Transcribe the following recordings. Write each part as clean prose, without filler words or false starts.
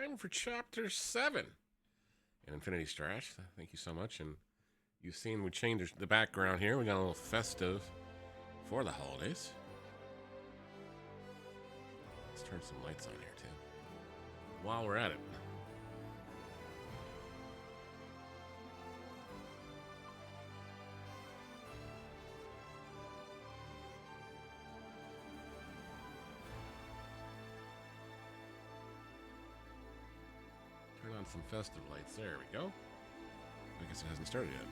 time for Chapter 7 in Infinity Strash. Thank you so much. And you've seen we changed the background here. We got a little festive for the holidays. Let's turn some lights on here, too, while we're at it. Turn on some festive lights. There we go. I guess it hasn't started yet.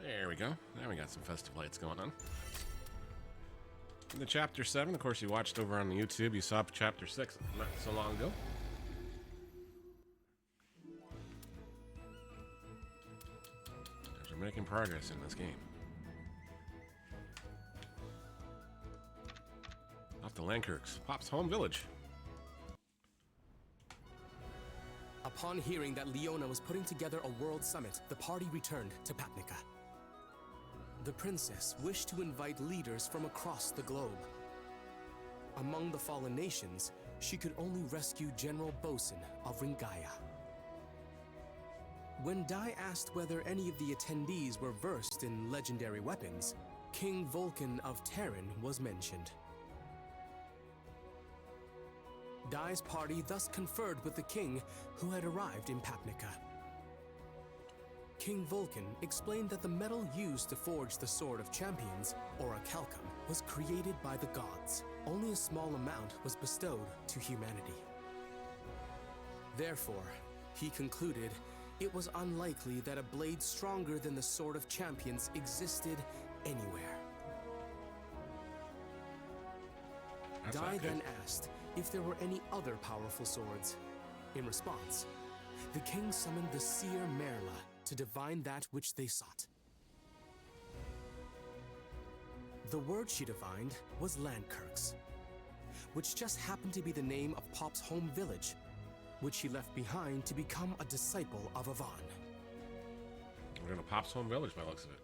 There we go. Now we got some festive lights going on. In the Chapter 7, of course, you watched over on the YouTube. You saw Chapter 6 not so long ago. We're making progress in this game. Off to Landkirk's Pop's home village. Upon hearing that Leona was putting together a world summit, the party returned to Papnica. The princess wished to invite leaders from across the globe. Among the fallen nations, she could only rescue General Bosun of Ringaya. When Dai asked whether any of the attendees were versed in legendary weapons, King Vulcan of Terran was mentioned. Dai's party thus conferred with the king, who had arrived in Papnica. King Vulcan explained that the metal used to forge the Sword of Champions, Orichalcum, was created by the gods. Only a small amount was bestowed to humanity. Therefore, he concluded it was unlikely that a blade stronger than the Sword of Champions existed anywhere. Dai then asked if there were any other powerful swords. In response, the king summoned the seer Merla to divine that which they sought. The word she divined was Landkirk's, which just happened to be the name of Pop's home village, which he left behind to become a disciple of Avon. We're going to Pop's home village by the looks of it.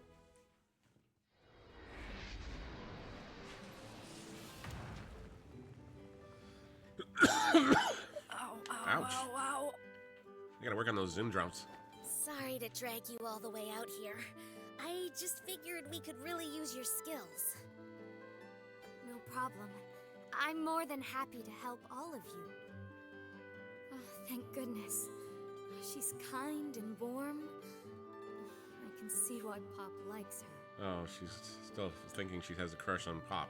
Ouch. Ow, ow. You gotta work on those zoom drops. Sorry to drag you all the way out here. I just figured we could really use your skills. No problem. I'm more than happy to help all of you. Oh, thank goodness. She's kind and warm. I can see why Pop likes her. Oh, she's still thinking she has a crush on Pop.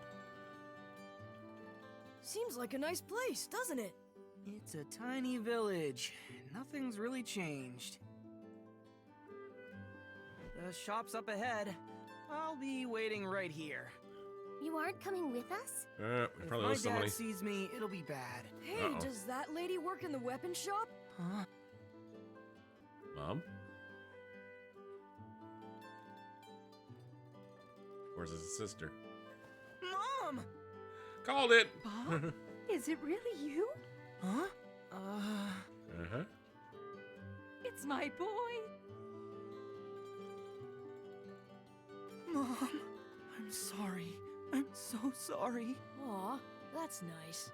Seems like a nice place, doesn't it? It's a tiny village. Nothing's really changed. The shop's up ahead. I'll be waiting right here. You aren't coming with us? If Probably my owes some money. dad sees me, it'll be bad. Hey, Uh-oh. does that lady work in the weapon shop? Huh? Mom? Where's his sister? Mom! Called it! Bob? Is it really you? Huh? Uh-huh. It's my boy. Mom, I'm sorry. I'm so sorry. Aw, that's nice.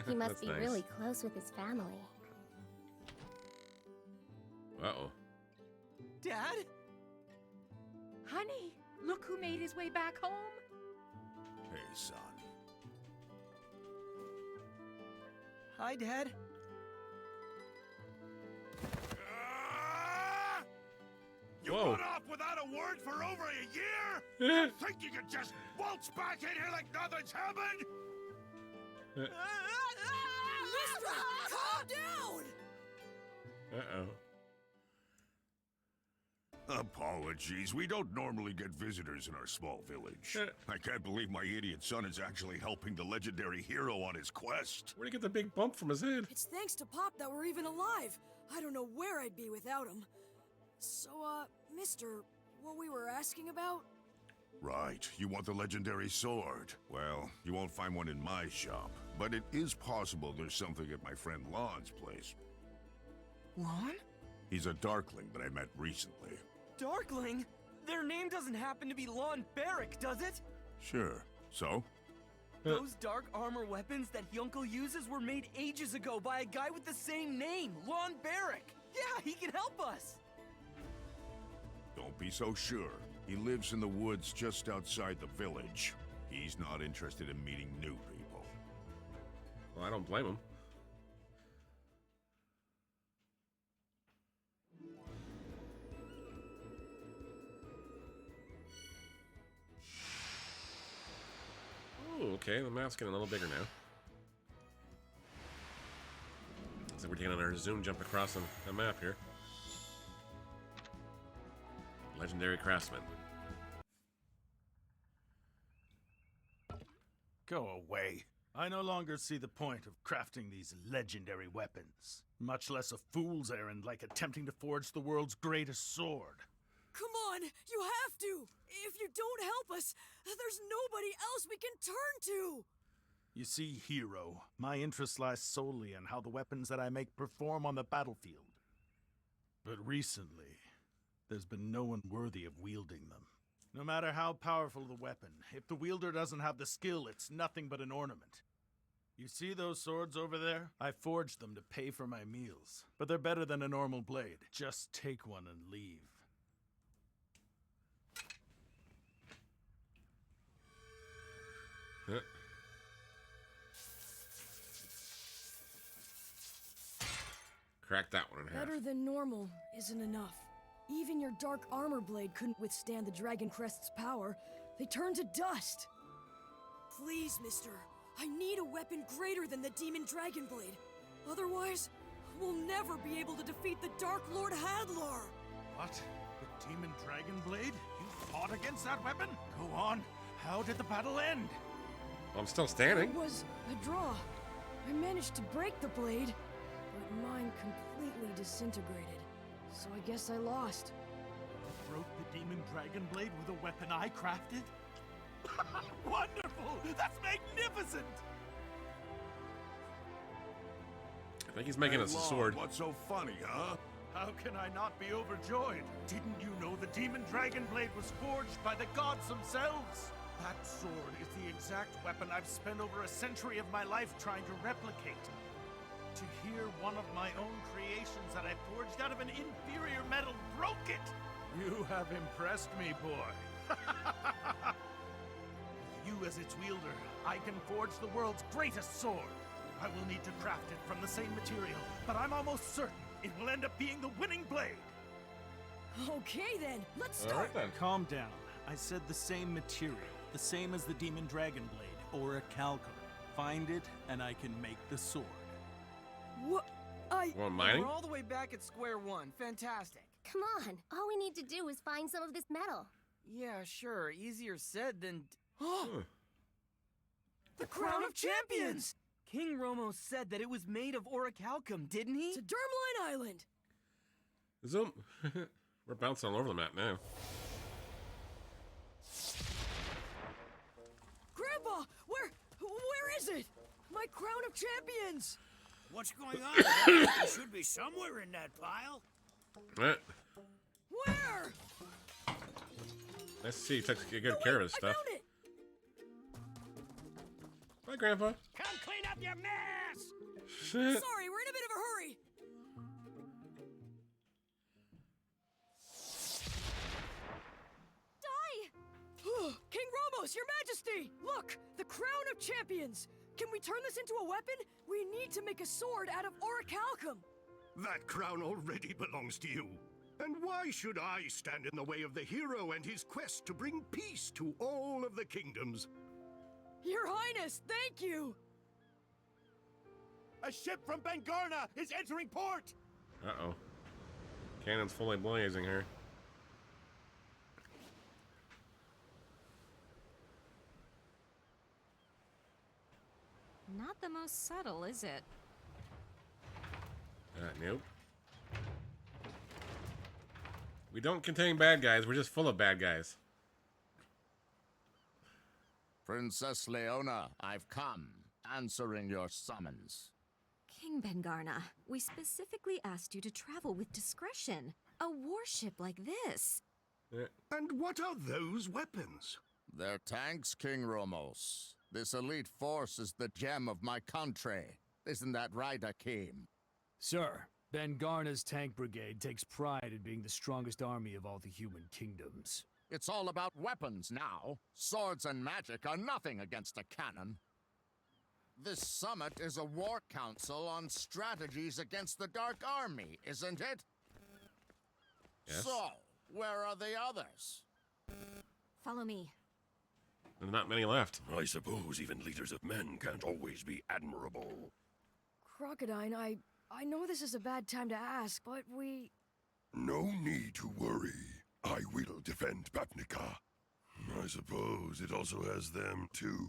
He must That's be nice. really close with his family. Uh-oh. Dad? Honey, look who made his way back home. Hey, son. Hi, Dad. You Whoa. run off without a word for over a year? Uh-oh. Think you can just waltz back in here like nothing's happened? Calm down! Apologies, we don't normally get visitors in our small village. I can't believe my idiot son is actually helping the legendary hero on his quest. Where'd he get the big bump from his head? It's thanks to Pop that we're even alive. I don't know where I'd be without him. So, mister, what we were asking about? Right, you want the legendary sword. Well, you won't find one in my shop, but it is possible there's something at my friend Lon's place. Lon? He's a Darkling that I met recently. Darkling? Their name doesn't happen to be Lon Barrick, does it? Sure. So? Those dark armor weapons that Yunko uses were made ages ago by a guy with the same name, Lon Barrick. Yeah, he can help us. Don't be so sure. He lives in the woods just outside the village. He's not interested in meeting new people. Well, I don't blame him. Oh, okay, the map's getting a little bigger now. So we're taking our zoom jump across the map here. Legendary Craftsman. Go away. I no longer see the point of crafting these legendary weapons, much less a fool's errand like attempting to forge the world's greatest sword. Come on, you have to! If you don't help us, there's nobody else we can turn to! You see, hero, my interest lies solely in how the weapons that I make perform on the battlefield. But recently, there's been no one worthy of wielding them. No matter how powerful the weapon, if the wielder doesn't have the skill, it's nothing but an ornament. You see those swords over there? I forged them to pay for my meals, but they're better than a normal blade. Just take one and leave. Huh. Crack that one in half. Better than normal isn't enough. Even your dark armor blade couldn't withstand the Dragon Crest's power. They turned to dust. Please, mister. I need a weapon greater than the Demon Dragon Blade. Otherwise, we'll never be able to defeat the Dark Lord Hadlar. What? The Demon Dragon Blade? You fought against that weapon? Go on. How did the battle end? I'm still standing. It was a draw. I managed to break the blade, but mine completely disintegrated. So I guess I lost. You broke the Demon Dragon Blade with a weapon I crafted? Wonderful! That's magnificent! I think he's making us a sword. What's so funny, huh? How can I not be overjoyed? Didn't you know the Demon Dragon Blade was forged by the gods themselves? That sword is the exact weapon I've spent over a century of my life trying to replicate. To hear one of my own creations that I forged out of an inferior metal broke it! You have impressed me, boy. With you as its wielder, I can forge the world's greatest sword. I will need to craft it from the same material, but I'm almost certain it will end up being the winning blade. Okay then, let's All start. right then. Calm down. I said the same material, the same as the Demon Dragon Blade, or a calcum. Find it, and I can make the sword. What? Want mining? We're all the way back at square one. Fantastic. Come on, all we need to do is find some of this metal. Yeah, sure. Easier said than... Huh. The Crown of Champions! King Romo said that it was made of orichalcum, didn't he? To Dermaline Island. Zoom. We're bouncing all over the map now. Grandpa, where is it? My Crown of Champions. What's going on? It should be somewhere in that pile. Right. Where? Nice to see you took good care of his I stuff. found it. Bye, Grandpa. Come clean up your mess! Sorry, we're in a bit of a hurry. Die! King Romos, your majesty! Look, the Crown of Champions! Can we turn this into a weapon? We need to make a sword out of orichalcum. That crown already belongs to you. And why should I stand in the way of the hero and his quest to bring peace to all of the kingdoms? Your Highness, thank you! A ship from Bangarna is entering port! Uh-oh. Cannon's fully blazing here. Not the most subtle, is it? Nope. We don't contain bad guys, we're just full of bad guys. Princess Leona, I've come. answering your summons. King Bengarna, we specifically asked you to travel with discretion. A warship like this. And what are those weapons? They're tanks, King Romos. This elite force is the gem of my country. Isn't that right, Akeem? Sir, Bengarna's tank brigade takes pride in being the strongest army of all the human kingdoms. It's all about weapons now. Swords and magic are nothing against a cannon. This summit is a war council on strategies against the Dark Army, isn't it? Yes. So, where are the others? Follow me. There's not many left. I suppose even leaders of men can't always be admirable. Crocodile, I know this is a bad time to ask, but we... No need to worry. I will defend Papnica. I suppose it also has them too.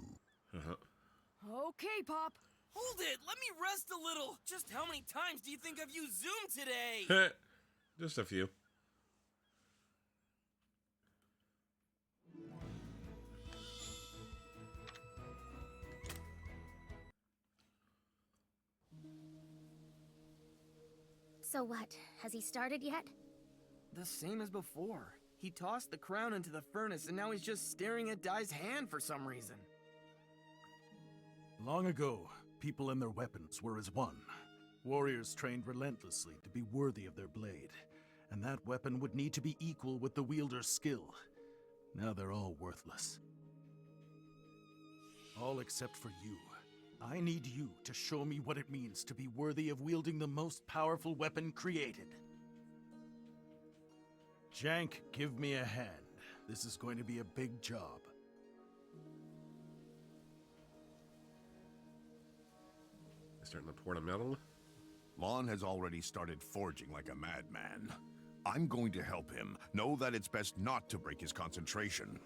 Okay, Pop. Hold it! Let me rest a little! Just how many times do you think I've used Zoom today? Just a few. So what? Has he started yet? The same as before. He tossed the crown into the furnace and now he's just staring at Dai's hand for some reason. Long ago, people and their weapons were as one. Warriors trained relentlessly to be worthy of their blade, and that weapon would need to be equal with the wielder's skill. Now they're all worthless. All except for you. I need you to show me what it means to be worthy of wielding the most powerful weapon created. Jank, give me a hand. This is going to be a big job. Starting to pour the metal. Lon has already started forging like a madman. I'm going to help him. Know that it's best not to break his concentration.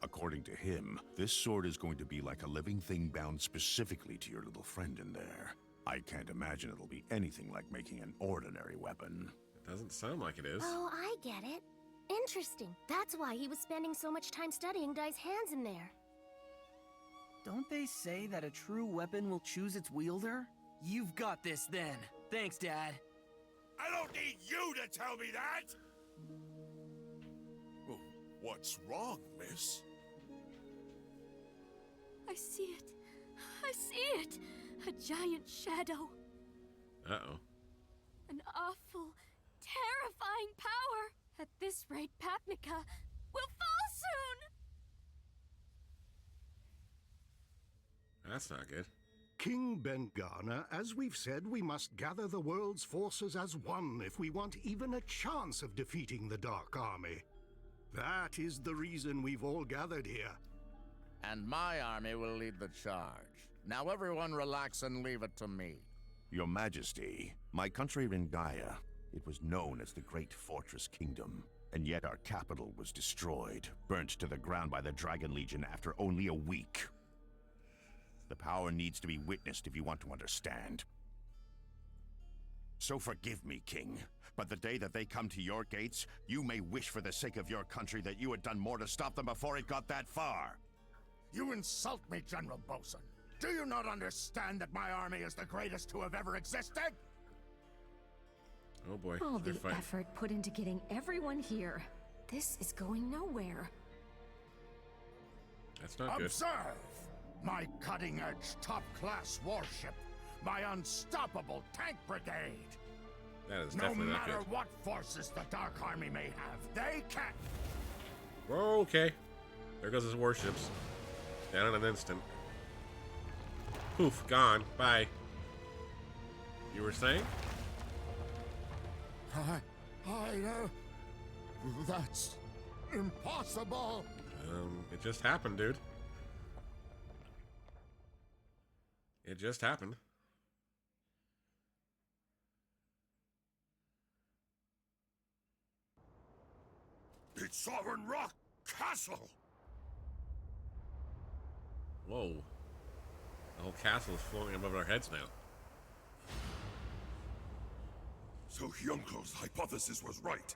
According to him, this sword is going to be like a living thing bound specifically to your little friend in there. I can't imagine it'll be anything like making an ordinary weapon. It doesn't sound like it is. Oh, I get it. Interesting. That's why he was spending so much time studying Dai's hands in there. Don't they say that a true weapon will choose its wielder? You've got this then. Thanks, Dad. I don't need you to tell me that! Oh, what's wrong, miss? I see it. I see it. A giant shadow. Uh-oh. An awful, terrifying power. At this rate, Papnica will fall soon. That's not good. King Bengarna, as we've said, we must gather the world's forces as one if we want even a chance of defeating the Dark Army. That is the reason we've all gathered here. And my army will lead the charge. Now everyone relax and leave it to me. Your Majesty, my country Ringaya, it was known as the Great Fortress Kingdom, and yet our capital was destroyed, burnt to the ground by the Dragon Legion after only a week. The power needs to be witnessed if you want to understand. So forgive me, King, but the day that they come to your gates, you may wish for the sake of your country that you had done more to stop them before it got that far. You insult me, General Bosun. Do you not understand that my army is the greatest to have ever existed? Oh boy. All they're the fighting. effort put into getting everyone here. This is going nowhere. That's not good. Observe! My cutting-edge, top-class warship. My unstoppable tank brigade. That is No definitely not matter good. what forces the Dark Army may have, they can't. Whoa, okay. There goes his warships. Down in an instant. Poof, gone. Bye. You were saying? That's impossible. It just happened, dude. It just happened. It's Sovereign Rock Castle! Whoa. The whole castle is floating above our heads now. So Hyuncle's hypothesis was right.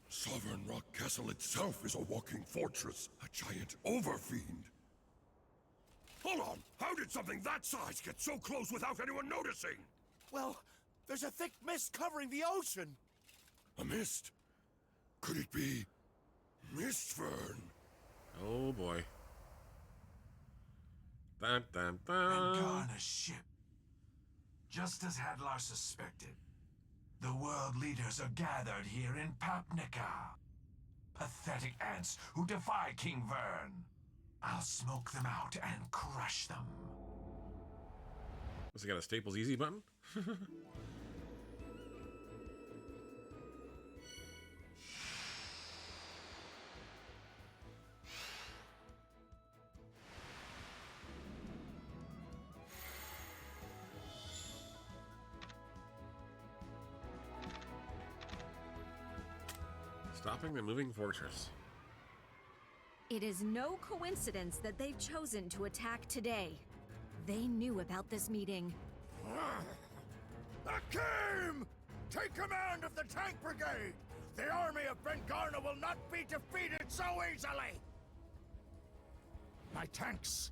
Sovereign Rock Castle itself is a walking fortress, a giant overfiend. Hold on! How did something that size get so close without anyone noticing? Well, there's a thick mist covering the ocean. A mist? Could it be... Mistfern? Oh boy. Dun dun dun. Vengana's ship. Just as Hadlar suspected. The world leaders are gathered here in Papnica. Pathetic ants who defy King Vern. I'll smoke them out and crush them. Has he got a Staples Easy button? Stopping the moving fortress. It is no coincidence that they've chosen to attack today. They knew about this meeting. Akim! Take command of the tank brigade! The army of Vengana will not be defeated so easily! My tanks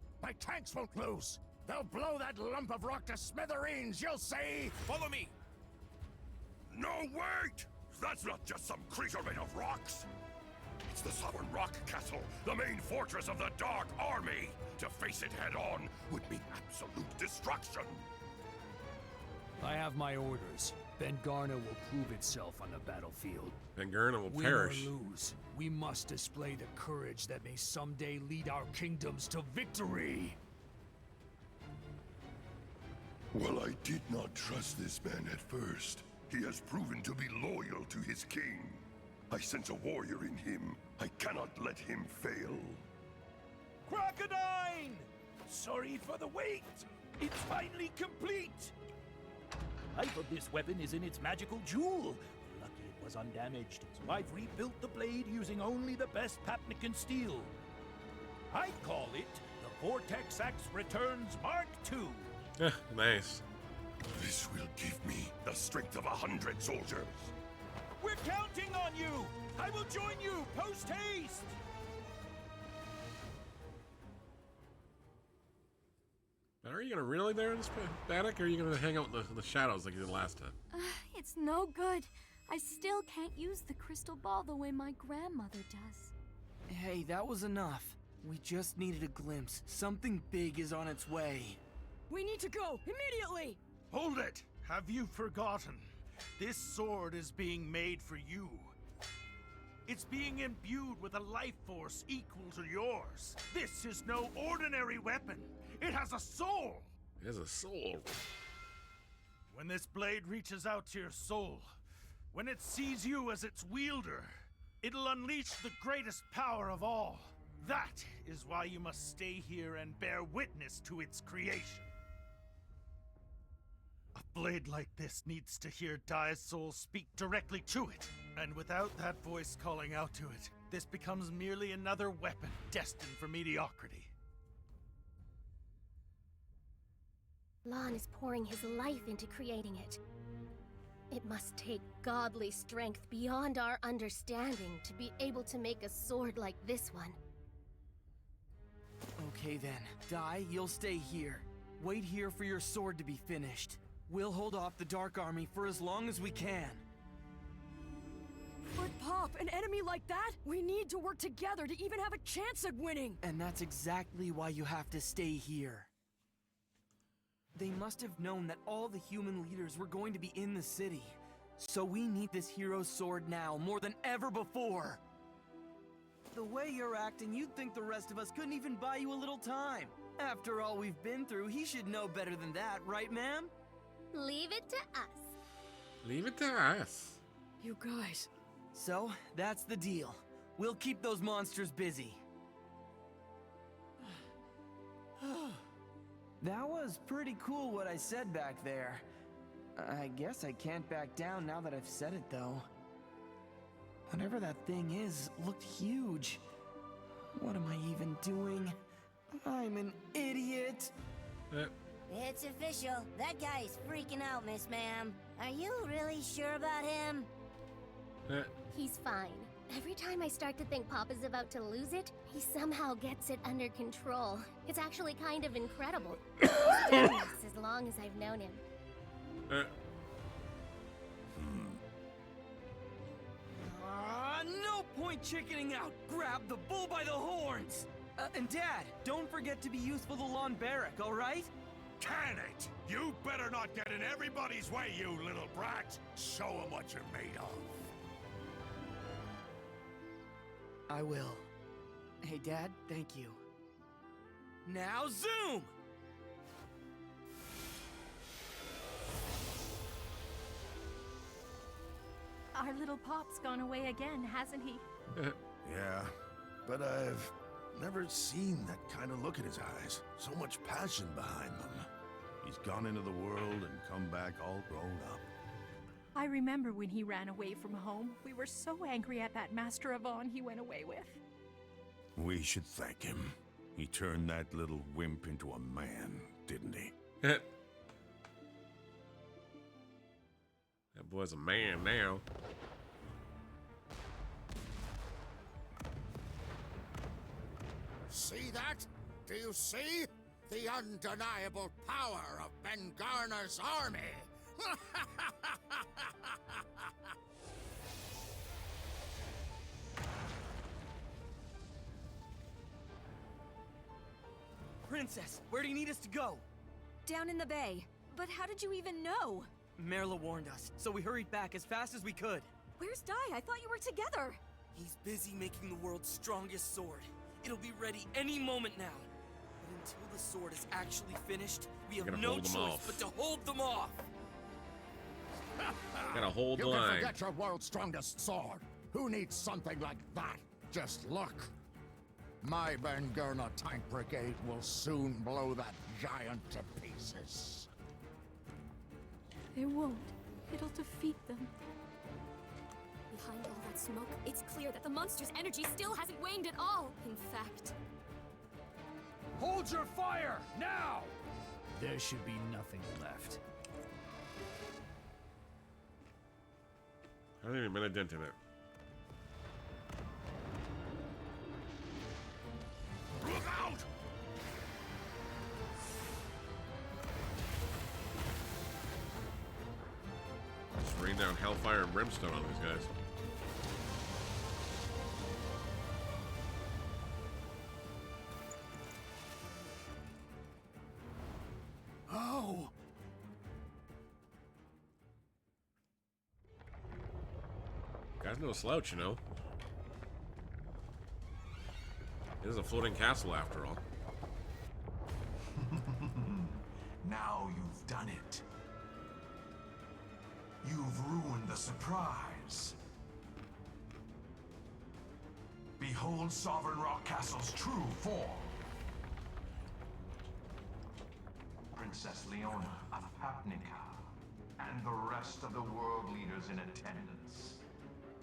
won't lose! They'll blow that lump of rock to smithereens, you'll see! Follow me! No, wait! That's not just some creature made of rocks! It's the Sovereign Rock Castle, the main fortress of the Dark Army! To face it head-on would mean absolute destruction! I have my orders. Vengana will prove itself on the battlefield. Vengana will Win perish. or lose, we must display the courage that may someday lead our kingdoms to victory. Well, I did not trust this man at first. He has proven to be loyal to his king. I sense a warrior in him. I cannot let him fail. Crocodile! Sorry for the wait! It's finally complete! Half of this weapon is in its magical jewel. Lucky it was undamaged, so I've rebuilt the blade using only the best Papnican steel. I call it the Vortex Axe Returns Mark II. Nice. This will give me the strength of 100 soldiers. We're counting on you! I will join you, post-haste! Are you gonna really there in this paddock, or are you gonna hang out in the shadows like you did last time? It's no good. I still can't use the crystal ball the way my grandmother does. Hey, that was enough. We just needed a glimpse. Something big is on its way. We need to go immediately! Hold it! Have you forgotten? This sword is being made for you. It's being imbued with a life force equal to yours. This is no ordinary weapon. It has a soul. It has a soul. When this blade reaches out to your soul, when it sees you as its wielder, it'll unleash the greatest power of all. That is why you must stay here and bear witness to its creation. A blade like this needs to hear Dai's soul speak directly to it. And without that voice calling out to it, this becomes merely another weapon destined for mediocrity. Lon is pouring his life into creating it. It must take godly strength beyond our understanding to be able to make a sword like this one. Okay then, Dai, you'll stay here. Wait here for your sword to be finished. We'll hold off the Dark Army for as long as we can. But Pop, an enemy like that? We need to work together to even have a chance at winning! And that's exactly why you have to stay here. They must have known that all the human leaders were going to be in the city. So we need this hero's sword now, more than ever before. The way you're acting, you'd think the rest of us couldn't even buy you a little time. After all we've been through, he should know better than that, right, ma'am? Leave it to us. Leave it to us. You guys. So, that's the deal. We'll keep those monsters busy. That was pretty cool what I said back there. I guess I can't back down now that I've said it, though. Whatever that thing is, looked huge. What am I even doing? I'm an idiot. It's official. That guy is freaking out, Miss Ma'am. Are you really sure about him? He's fine. Every time I start to think Pop is about to lose it, he somehow gets it under control. It's actually kind of incredible. He's done this as long as I've known him. No point chickening out. Grab the bull by the horns. And Dad, don't forget to be useful to Lon Barrack, all right? Can it? You better not get in everybody's way, you little brat. Show 'em what you're made of. I will. Hey, Dad, thank you. Now zoom! Our little Pop's gone away again, hasn't he? Yeah, but I've never seen that kind of look in his eyes. So much passion behind them. He's gone into the world and come back all grown up. I remember when he ran away from home. We were so angry at that Master of On he went away with. We should thank him. He turned that little wimp into a man, didn't he? That boy's a man now. See that? Do you see? The undeniable power of Ben Garner's army! Princess, where do you need us to go? Down in the bay. But how did you even know? Merla warned us, so we hurried back as fast as we could. Where's Dai? I thought you were together. He's busy making the world's strongest sword. It'll be ready any moment now. But until the sword is actually finished, we have no choice but to hold them off. Gotta hold the You line. can forget your world's strongest sword. Who needs something like that? Just look. My Ben Gurna tank brigade will soon blow that giant to pieces. It won't. It'll defeat them. Behind all that smoke, it's clear that the monster's energy still hasn't waned at all. In fact... Hold your fire, now! There should be nothing left. I haven't even been a dent in it. Look out! Just rain down hellfire and brimstone on these guys. Oh! Guy's no slouch, you know. It is a floating castle after all. Now you've done it. You've ruined the surprise. Behold Sovereign Rock Castle's true form. Princess Leona of Papnica, and the rest of the world leaders in attendance.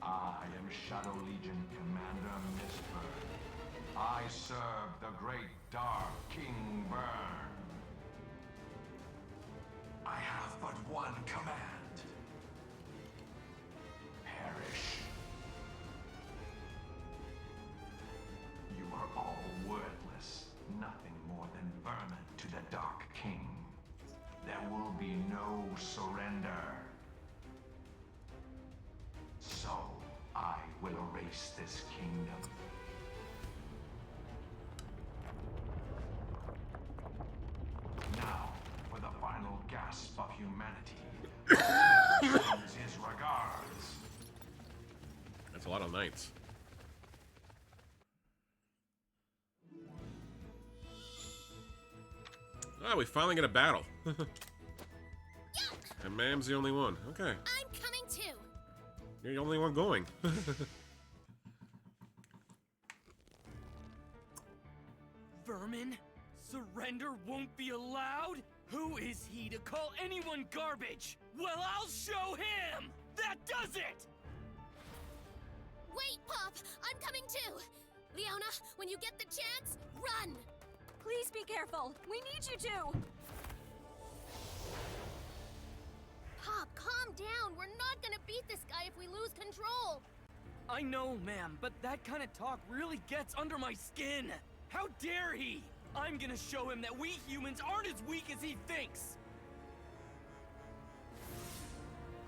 I am Shadow Legion Commander Mistburn. I serve the great Dark King Burn. I have but one command. Perish. You are all worthless, nothing more than vermin to the Dark King. There will be no surrender. So, I will erase this kingdom. Now, for the final gasp of humanity, sends his regards. That's a lot of knights. Oh, we finally get a battle. And Mam's the only one. Okay. I'm coming too. You're the only one going. Vermin? Surrender won't be allowed? Who is he to call anyone garbage? Well, I'll show him! That does it! Wait, Pop! I'm coming too! Leona, when you get the chance, run! Please be careful. We need you to. Pop, calm down. We're not gonna beat this guy if we lose control. I know, ma'am, but that kind of talk really gets under my skin. How dare he? I'm gonna show him that we humans aren't as weak as he thinks.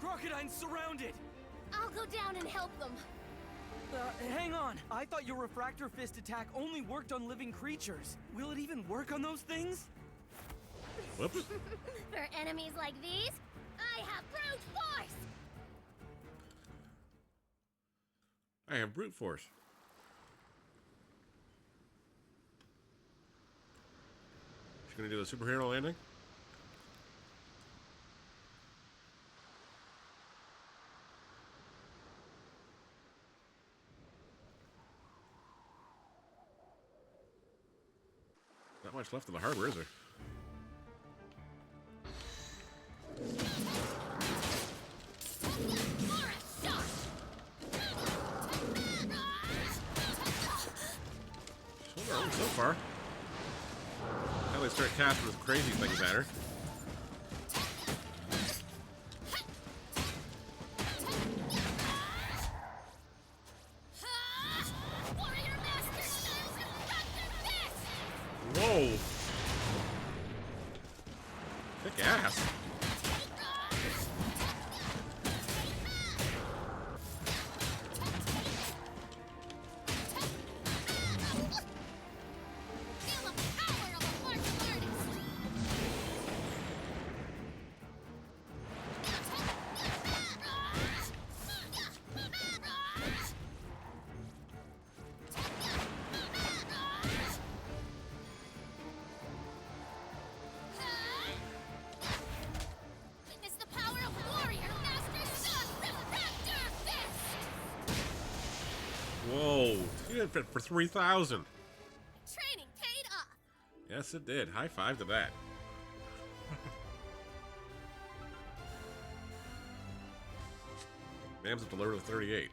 Crocodine's surrounded. I'll go down and help them. Hang on. I thought your refractor fist attack only worked on living creatures. Will it even work on those things? Whoops. For enemies like these, I have brute force! I have brute force. She's gonna do a superhero landing? Not much left of the hardware, is there? So far. Now they start casting this crazy things at her. Whoa! Kick ass. Whoa, she did fit for 3,000. Training paid off. Yes, it did. High five to that. Mam's up to level 38.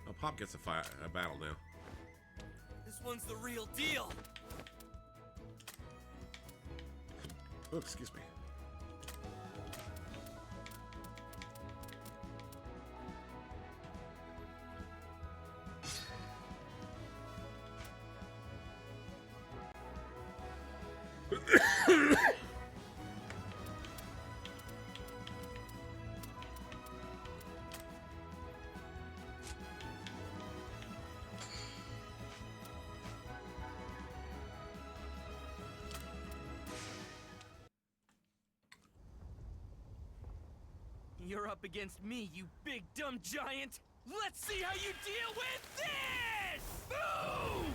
Oh, Pop gets a battle now. This one's the real deal. Oh, excuse me. You're up against me, you big dumb giant! Let's see how you deal with this! Boom!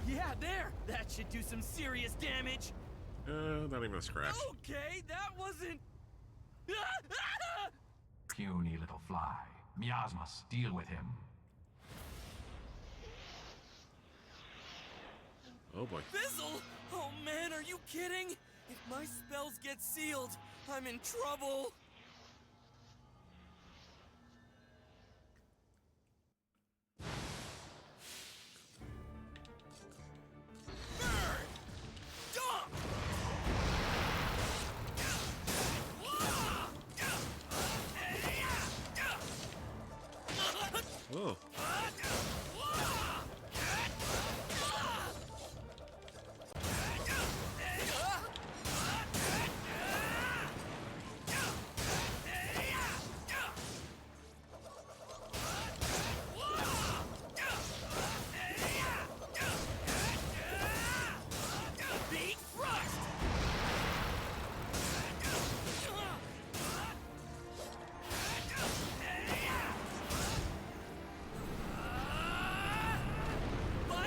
Yeah, there! That should do some serious damage! Not even a scratch. Okay, that wasn't... Puny little fly. Miasmas, deal with him. Oh boy. Fizzle? Oh man, are you kidding? If my spells get sealed, I'm in trouble. Whoa.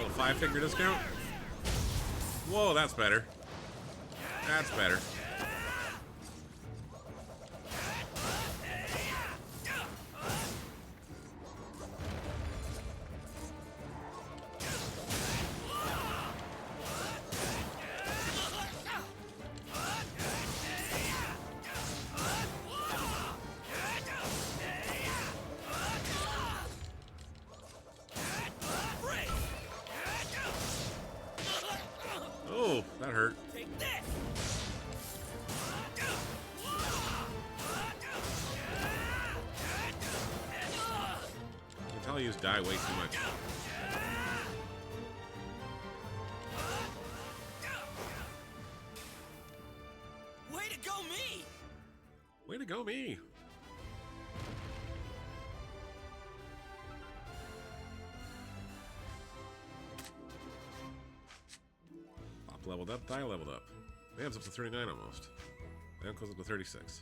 Little 5-figure discount? Whoa, that's better. That's better. probably use die way too much. Way to go, me! Way to go, me! Pop leveled up, die leveled up. Man's up to 39 almost. Man goes up to 36.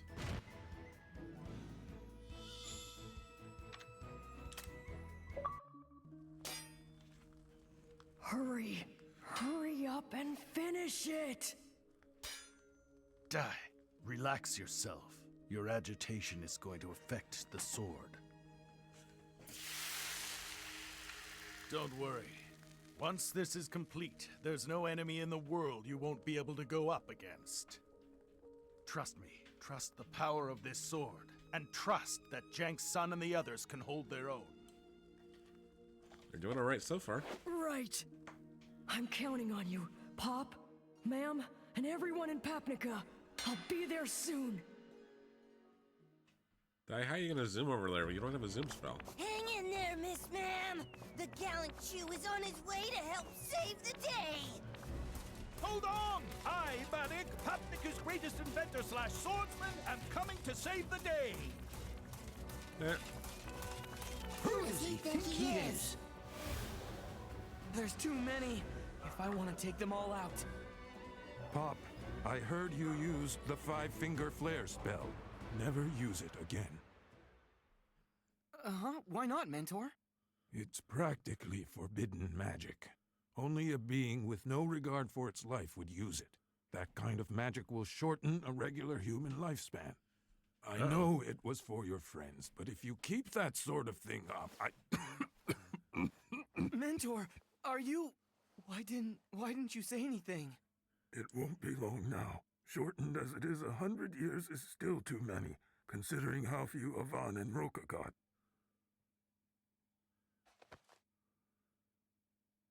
Hurry! Hurry up and finish it! Die. Relax yourself. Your agitation is going to affect the sword. Don't worry. Once this is complete, there's no enemy in the world you won't be able to go up against. Trust me. Trust the power of this sword. And trust that Jank's son and the others can hold their own. You're doing all right so far. Right. I'm counting on you, Pop, Ma'am, and everyone in Papnica. I'll be there soon. Di, how are you gonna zoom over there? You don't have a zoom spell. Hang in there, Miss Ma'am. The gallant Chew is on his way to help save the day. Hold on! I, Bannock, Papnica's greatest inventor / swordsman, am coming to save the day! Who does he think he is? There's too many. If I want to take them all out. Pop, I heard you use the 5-finger flare spell. Never use it again. Uh-huh. Why not, Mentor? It's practically forbidden magic. Only a being with no regard for its life would use it. That kind of magic will shorten a regular human lifespan. I know it was for your friends, but if you keep that sort of thing up, Mentor, are you... Why didn't you say anything? It won't be long now. Shortened as it is, 100 years is still too many, considering how few Avan and Roka got.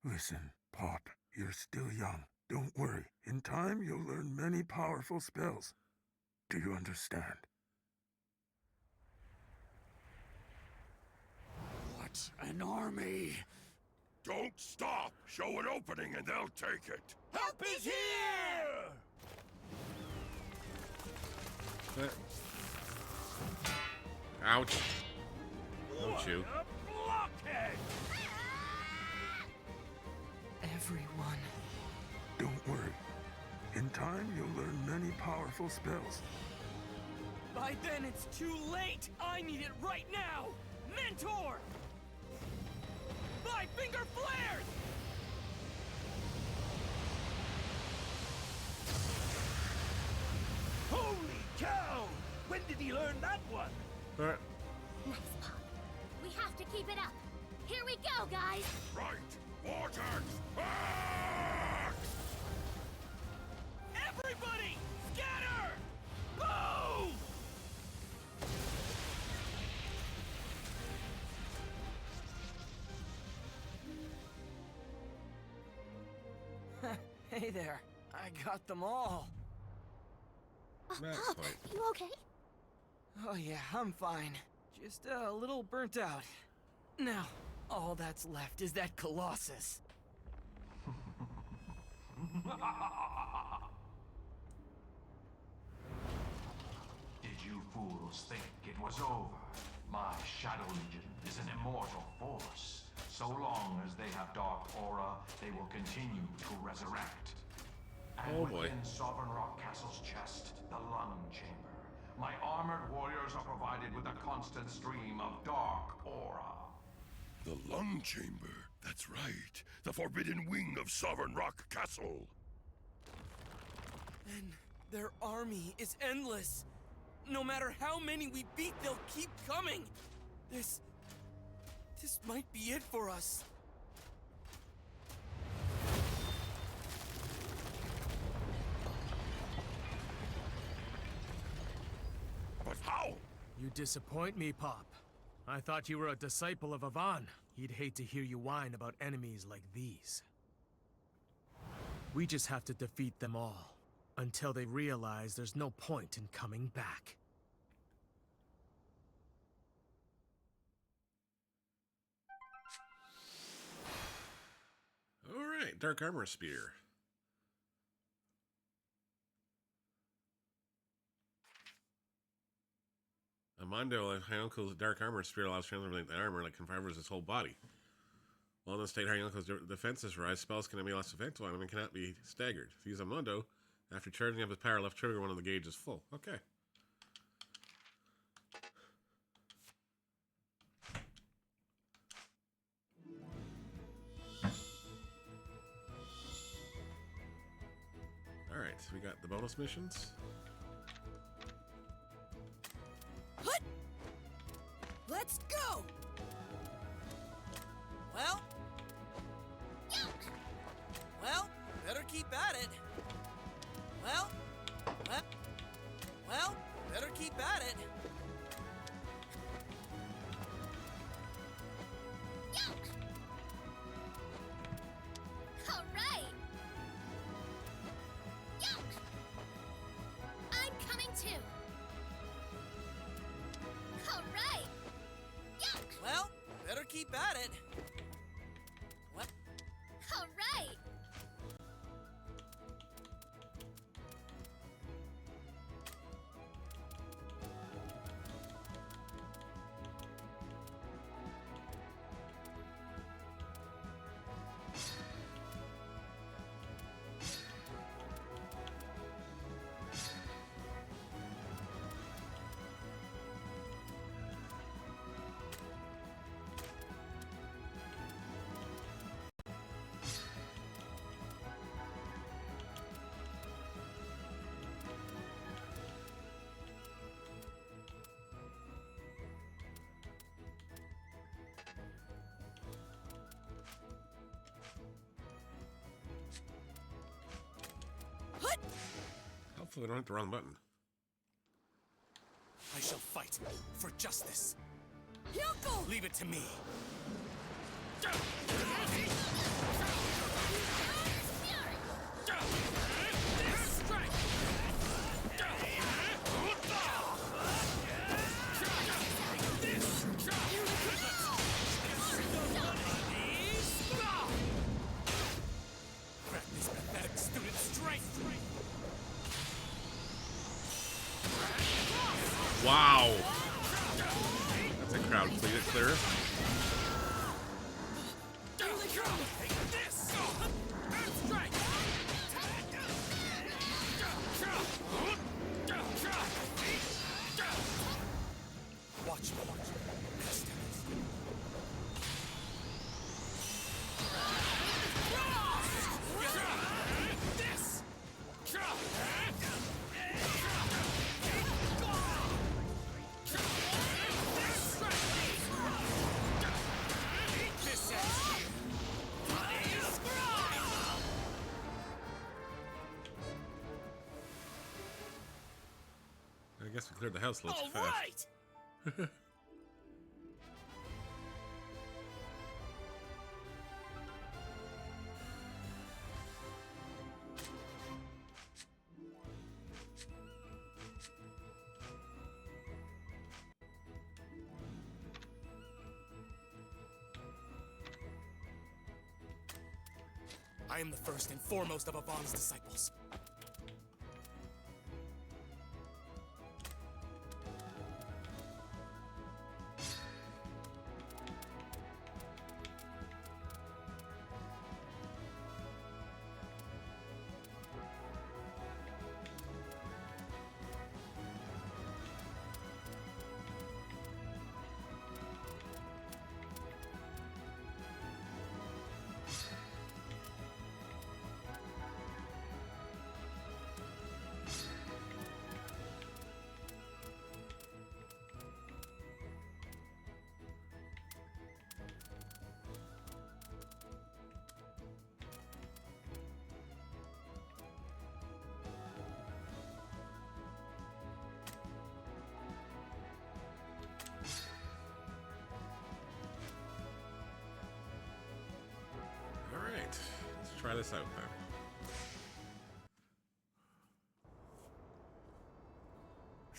Listen, Pop, you're still young. Don't worry. In time, you'll learn many powerful spells. Do you understand? What an army! Don't stop! Show an opening and they'll take it! Help is here! Ouch. Don't you? Blockhead! Everyone. Don't worry. In time, you'll learn many powerful spells. By then, it's too late! I need it right now! Mentor! 5-finger flares! Holy cow! When did he learn that one? Nice, Pop. We have to keep it up. Here we go, guys! Right! Vortex! Back! Everybody! Scatter! Boom! Hey there. I got them all. Pop, you okay? Oh yeah, I'm fine. Just a little burnt out. Now, all that's left is that Colossus. Did you fools think it was over? My Shadow Legion is an immortal force. So long as they have dark aura, they will continue to resurrect. And within Sovereign Rock Castle's chest, the lung chamber, my armored warriors are provided with a constant stream of dark aura. The lung chamber. That's right. The forbidden wing of Sovereign Rock Castle. And their army is endless. No matter how many we beat, they'll keep coming. This might be it for us. But how? You disappoint me, Pop. I thought you were a disciple of Avan. He'd hate to hear you whine about enemies like these. We just have to defeat them all, until they realize there's no point in coming back. Dark Armor Spear. Mondo, Hyoko's Dark Armor Spear allows transforming the armor like confirms his whole body. While in the state Hyoko's defenses rise, spells can be less effective on him and cannot be staggered. If he uses a Mondo, after charging up his power, left trigger one of the gauges full. Okay. Alright, so we got the bonus missions. Let's go! Well? Well, better keep at it. Well, better keep at it. All right. I'm coming too. All right. Well, better keep at it. What? All right. Hopefully we don't hit the wrong button. I shall fight for justice. Hyoko! Leave it to me. Practice pathetic student strength. Wow! That's a crowd clear. Watch me. I guess we cleared the house a little too fast. I am the first and foremost of Avon's disciples. Alright, let's try this out then.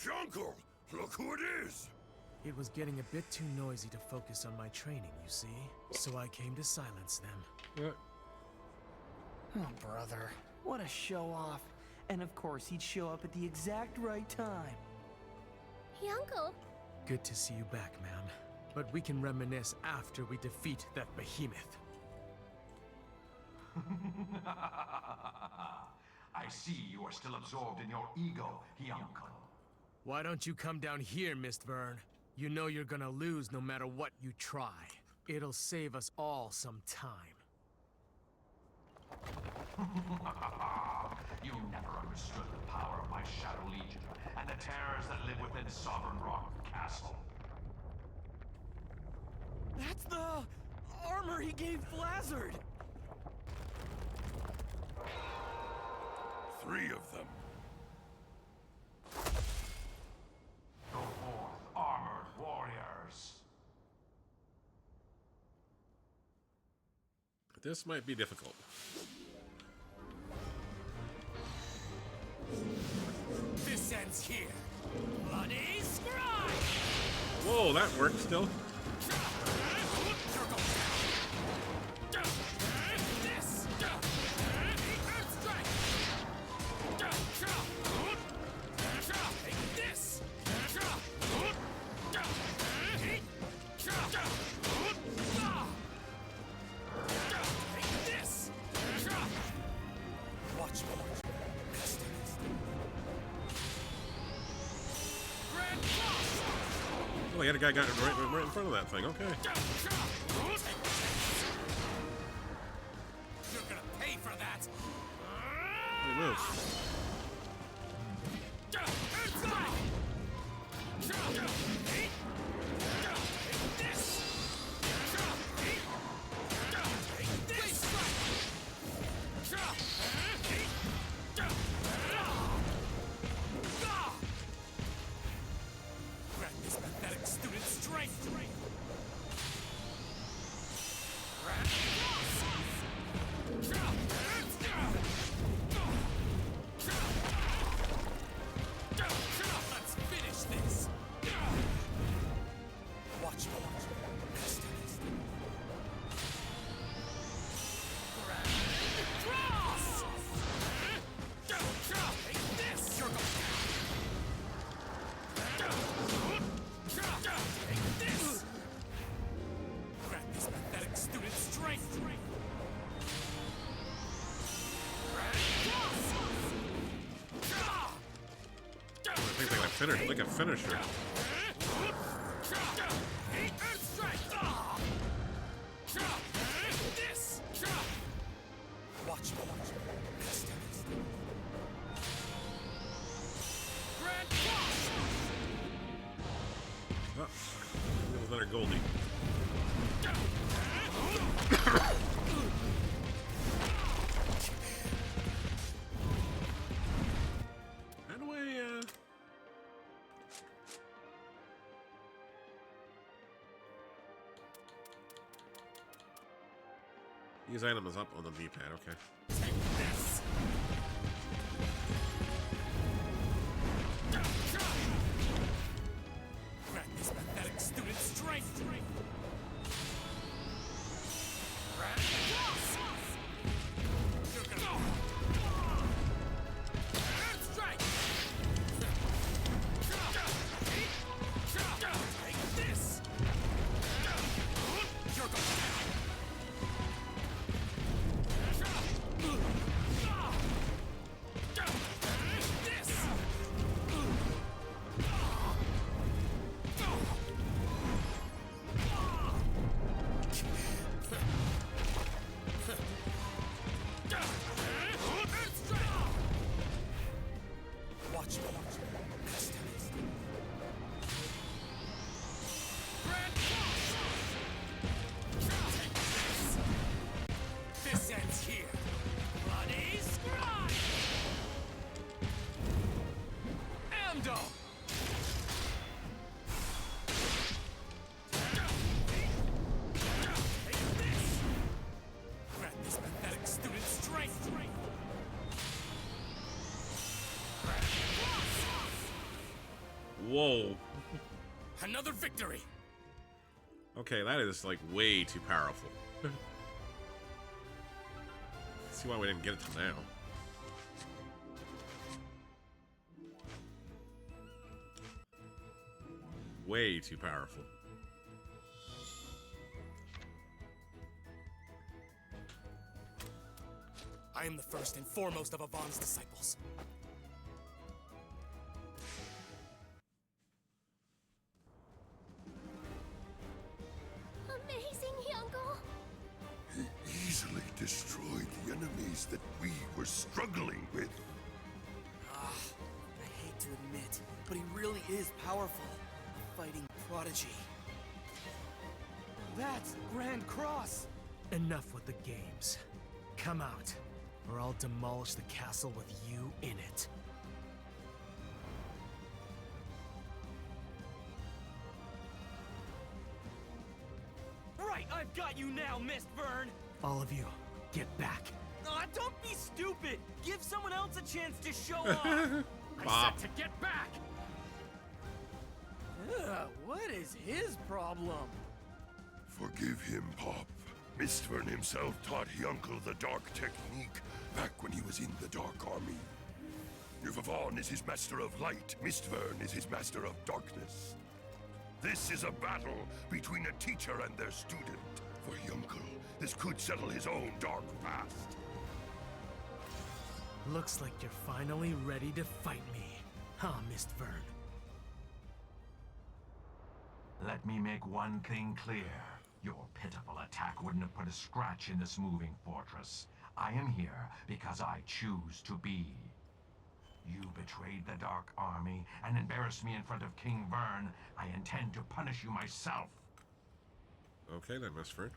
Jungle! Look who it is! It was getting a bit too noisy to focus on my training, you see? So I came to silence them. Oh, brother. What a show-off. And of course, he'd show up at the exact right time. Hey, Uncle. Good to see you back, ma'am. But we can reminisce after we defeat that behemoth. I see you are still absorbed in your ego, Uncle. Why don't you come down here, Mistburn? You know you're gonna lose no matter what you try. It'll save us all some time. You never understood the power of my Shadow Legion and the terrors that live within Sovereign Rock Castle. That's the armor he gave Flazzard! 3 of them. Go forth, armored warriors. This might be difficult. This ends here. Bloody scribe! Whoa, that worked still. Oh, he had a guy got right in front of that thing. Okay. You're gonna pay for that. He moves. Grant this pathetic student strength. Let's finish this. Watch more. Cross! Take this! You're going Take this! Grant this pathetic student strength. I think like a finisher. Watch more. Oh, it was another Goldie. How do I, use item is up on the D-pad, okay. Take this! Grant this pathetic student strength! You're gonna... Strike! Take this! You're gonna... Watch more. This ends here. Bloody scribe! Ando! Take this! Grant this pathetic student strength! Whoa. Another victory! Okay, that is like way too powerful. see why we didn't get it till now. Way too powerful. I am the first and foremost of Avon's disciples. Amazing, Hyungle! He easily destroyed the enemies that we were struggling with. I hate to admit, but he really is powerful. A fighting prodigy. That's Grand Cross! Enough with the games. Come out, or I'll demolish the castle with you in it. Right, I've got you now, Mistburn! All of you, get back. Aw, don't be stupid! Give someone else a chance to show off! Pop. I said to get back! What is his problem? Forgive him, Pop. Mistburn himself taught Hyuncle the dark technique back when he was in the Dark Army. If Avon is his master of light, Mistburn is his master of darkness. This is a battle between a teacher and their student. For Hyuncle, this could settle his own dark past. Looks like you're finally ready to fight me, huh, Mistburn? Let me make one thing clear. Your pitiful attack wouldn't have put a scratch in this moving fortress. I am here because I choose to be. You betrayed the Dark Army and embarrassed me in front of King Vern. I intend to punish you myself. Okay then, Mistburn.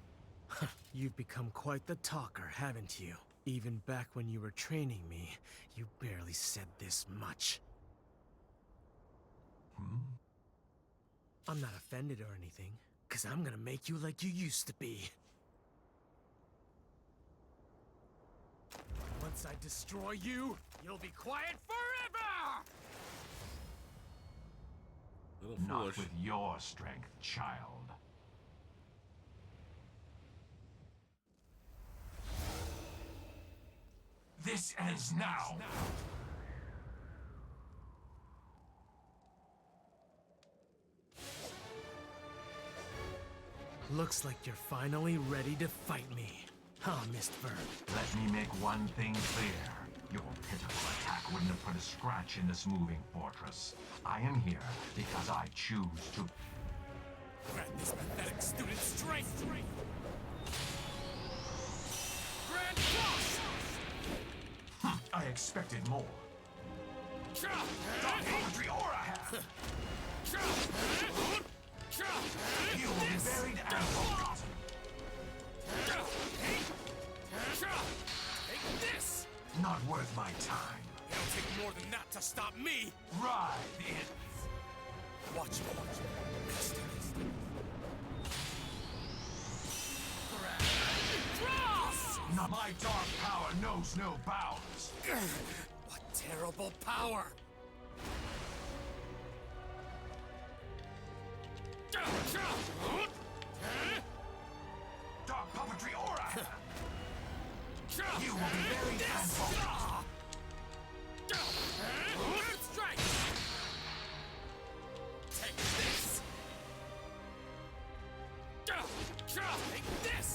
You've become quite the talker, haven't you? Even back when you were training me, you barely said this much. I'm not offended or anything, because I'm gonna make you like you used to be. Once I destroy you, you'll be quiet forever! Little Not foolish. with your strength, child. This ends now! Looks like you're finally ready to fight me, huh, Mistburn? Let me make one thing clear. Your pitiful attack wouldn't have put a scratch in this moving fortress. I am here because I choose to... Grant this pathetic student strength! Grand Cross! I expected more. Dark Poetry Aura hat! You will be buried and forgotten. Take this! Not worth my time. It'll take more than that to stop me! Ride it! Watch me. Cross! Not my dark power knows no bounds. What terrible power! Dark Puppetry Aura! You will be buried and forgotten. Strike! Take this! Take this!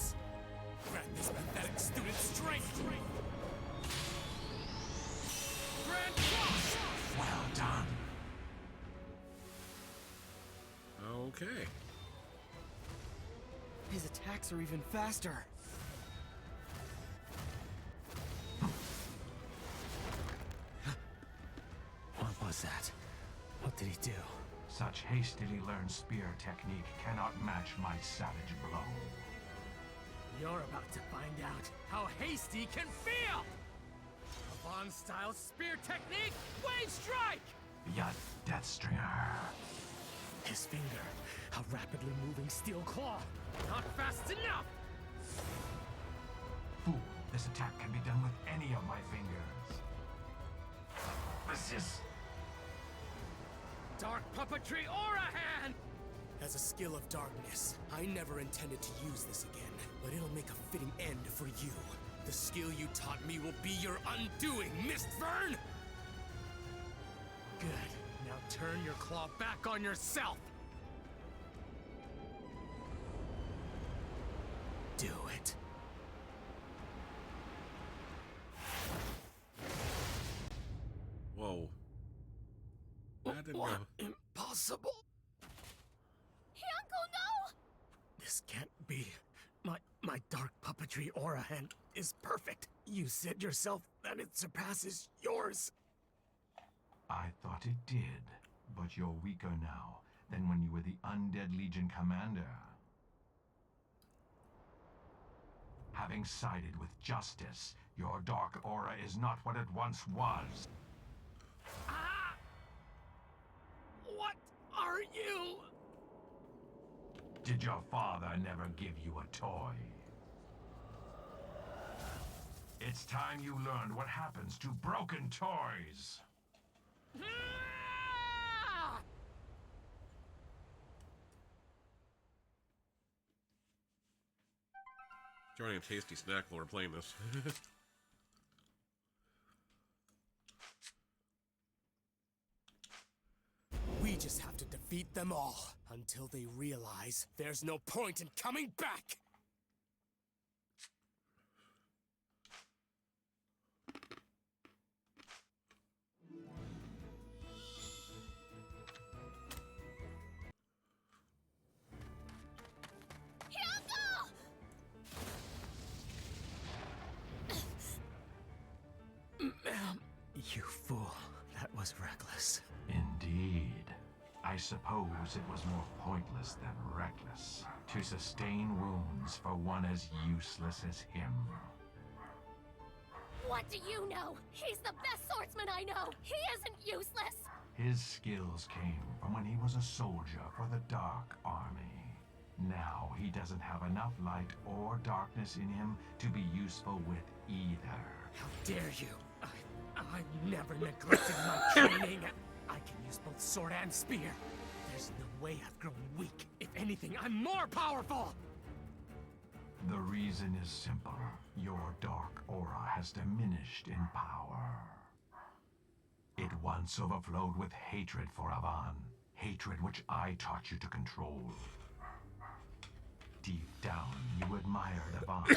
Grant this pathetic student strength! Grand Cross! Well done. Okay. His attacks are even faster. What was that? What did he do? Such hastily learned spear technique cannot match my savage blow. You're about to find out how hasty can feel! Avon-style spear technique, wave strike! Ya Death Stringer. His finger, a rapidly moving steel claw. Not fast enough! Fool, this attack can be done with any of my fingers. This is... Dark Puppetry Aura Hand! As a skill of darkness, I never intended to use this again, but it'll make a fitting end for you. The skill you taught me will be your undoing, Mistvern! Good. Now turn your claw back on yourself! Do it. Whoa. That didn't What? go. Impossible! Uncle, no! This can't be. My dark puppetry aura hand is perfect. You said yourself that it surpasses yours. I thought it did, but you're weaker now than when you were the Undead Legion commander. Having sided with justice, your dark aura is not what it once was. Ah! What are you? Did your father never give you a toy? It's time you learned what happens to broken toys. Joining a tasty snack while we're playing this. We just have to defeat them all until they realize there's no point in coming back! Ma'am, you fool. That was reckless. Indeed. I suppose it was more pointless than reckless to sustain wounds for one as useless as him. What do you know? He's the best swordsman I know! He isn't useless! His skills came from when he was a soldier for the Dark Army. Now he doesn't have enough light or darkness in him to be useful with either. How dare you! I've never neglected my training. I can use both sword and spear. There's no way I've grown weak. If anything, I'm more powerful! The reason is simple. Your dark aura has diminished in power. It once overflowed with hatred for Avan. Hatred which I taught you to control. Deep down, you admired Avan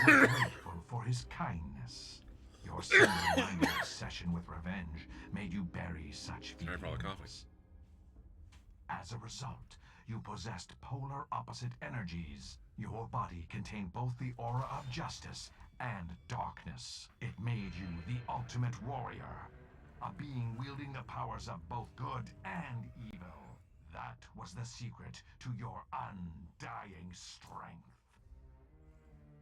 and were grateful for his kindness. Your single-minded obsession with revenge made you bury such feelings. As a result, you possessed polar opposite energies. Your body contained both the aura of justice and darkness. It made you the ultimate warrior, a being wielding the powers of both good and evil. That was the secret to your undying strength.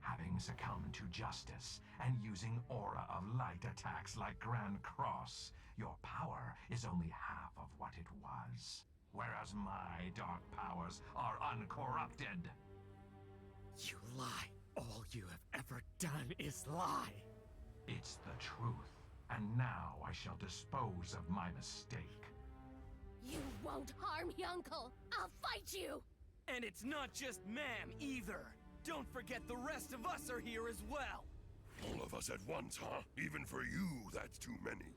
Having succumbed to justice and using aura of light attacks like Grand Cross, your power is only half of what it was. Whereas my dark powers are uncorrupted. You lie. All you have ever done is lie. It's the truth. And now I shall dispose of my mistake. You won't harm me, Uncle! I'll fight you! And it's not just ma'am, either. Don't forget the rest of us are here as well. All of us at once, huh? Even for you, that's too many.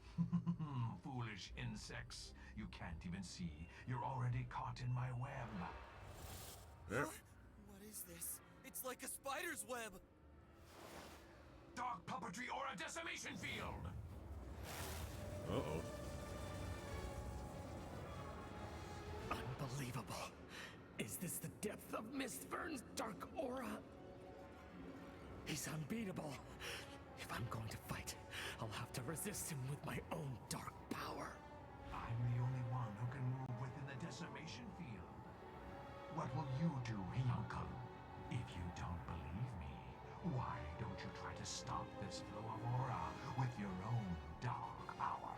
Foolish insects. You can't even see. You're already caught in my web. What is this? It's like a spider's web. Dark puppetry or a decimation field! Uh-oh. Unbelievable. Is this the depth of Mistvern's dark aura? He's unbeatable. If I'm going to fight, I'll have to resist him with my own dark power. I'm the only one who can move within the decimation field. What will you do, Uncle? If you don't believe me, why don't you try to stop this flow of aura with your own dark power?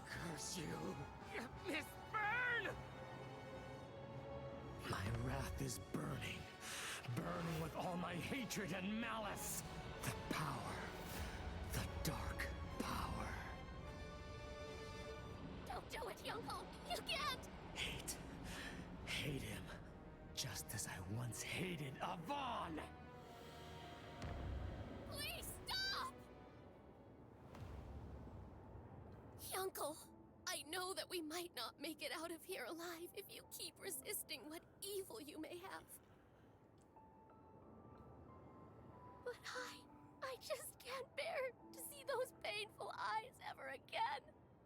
Curse you, Mistvern! My wrath is burning. Burning with all my hatred and malice. The power. The dark power. Don't do it, Uncle! You can't! Hate. Hate him. Just as I once hated Avon! Please! Uncle, I know that we might not make it out of here alive if you keep resisting what evil you may have. But I just can't bear to see those painful eyes ever again.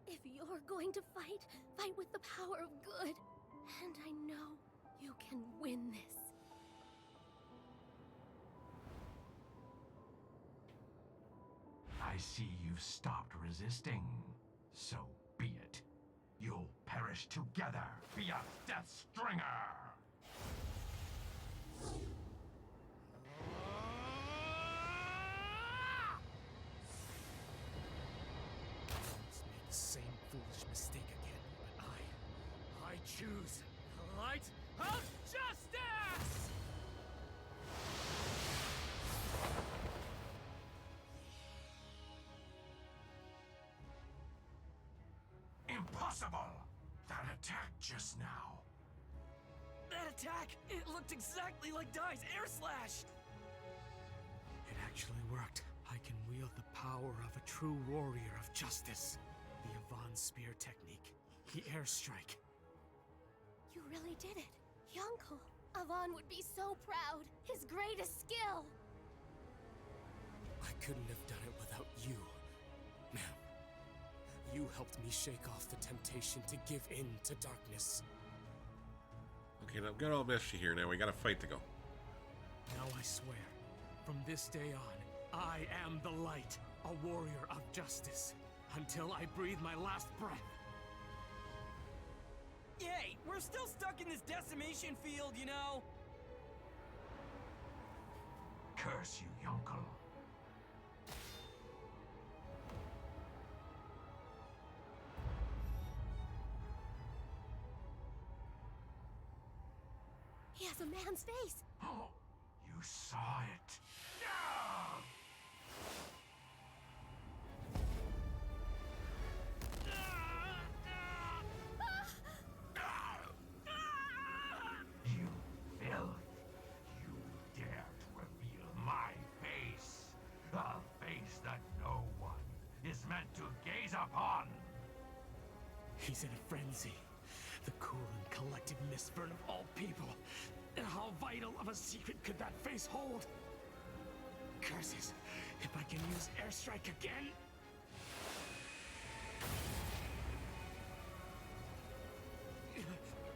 If you're going to fight, fight with the power of good. And I know you can win this. I see you've stopped resisting. So be it. You'll perish together via Death Stringer! Let's make the same foolish mistake again, but I choose the light of justice! Impossible! That attack just now. That attack! It looked exactly like Dai's air slash! It actually worked. I can wield the power of a true warrior of justice. The Yvonne Spear technique. The airstrike. You really did it. Uncle, Avon would be so proud. His greatest skill. I couldn't have done it without you, ma'am. You helped me shake off the temptation to give in to darkness. Okay, now get all meshy here. Now we got a fight to go. Now I swear, from this day on, I am the light, a warrior of justice, until I breathe my last breath. Yay! We're still stuck in this decimation field, you know? Curse you, Yonkel. He has a man's face. Oh, you saw it. No! You filth! You dare to reveal my face! A face that no one is meant to gaze upon! He's in a frenzy. The cool and collective misburn of all people. How vital of a secret could that face hold? Curses! If I can use airstrike again...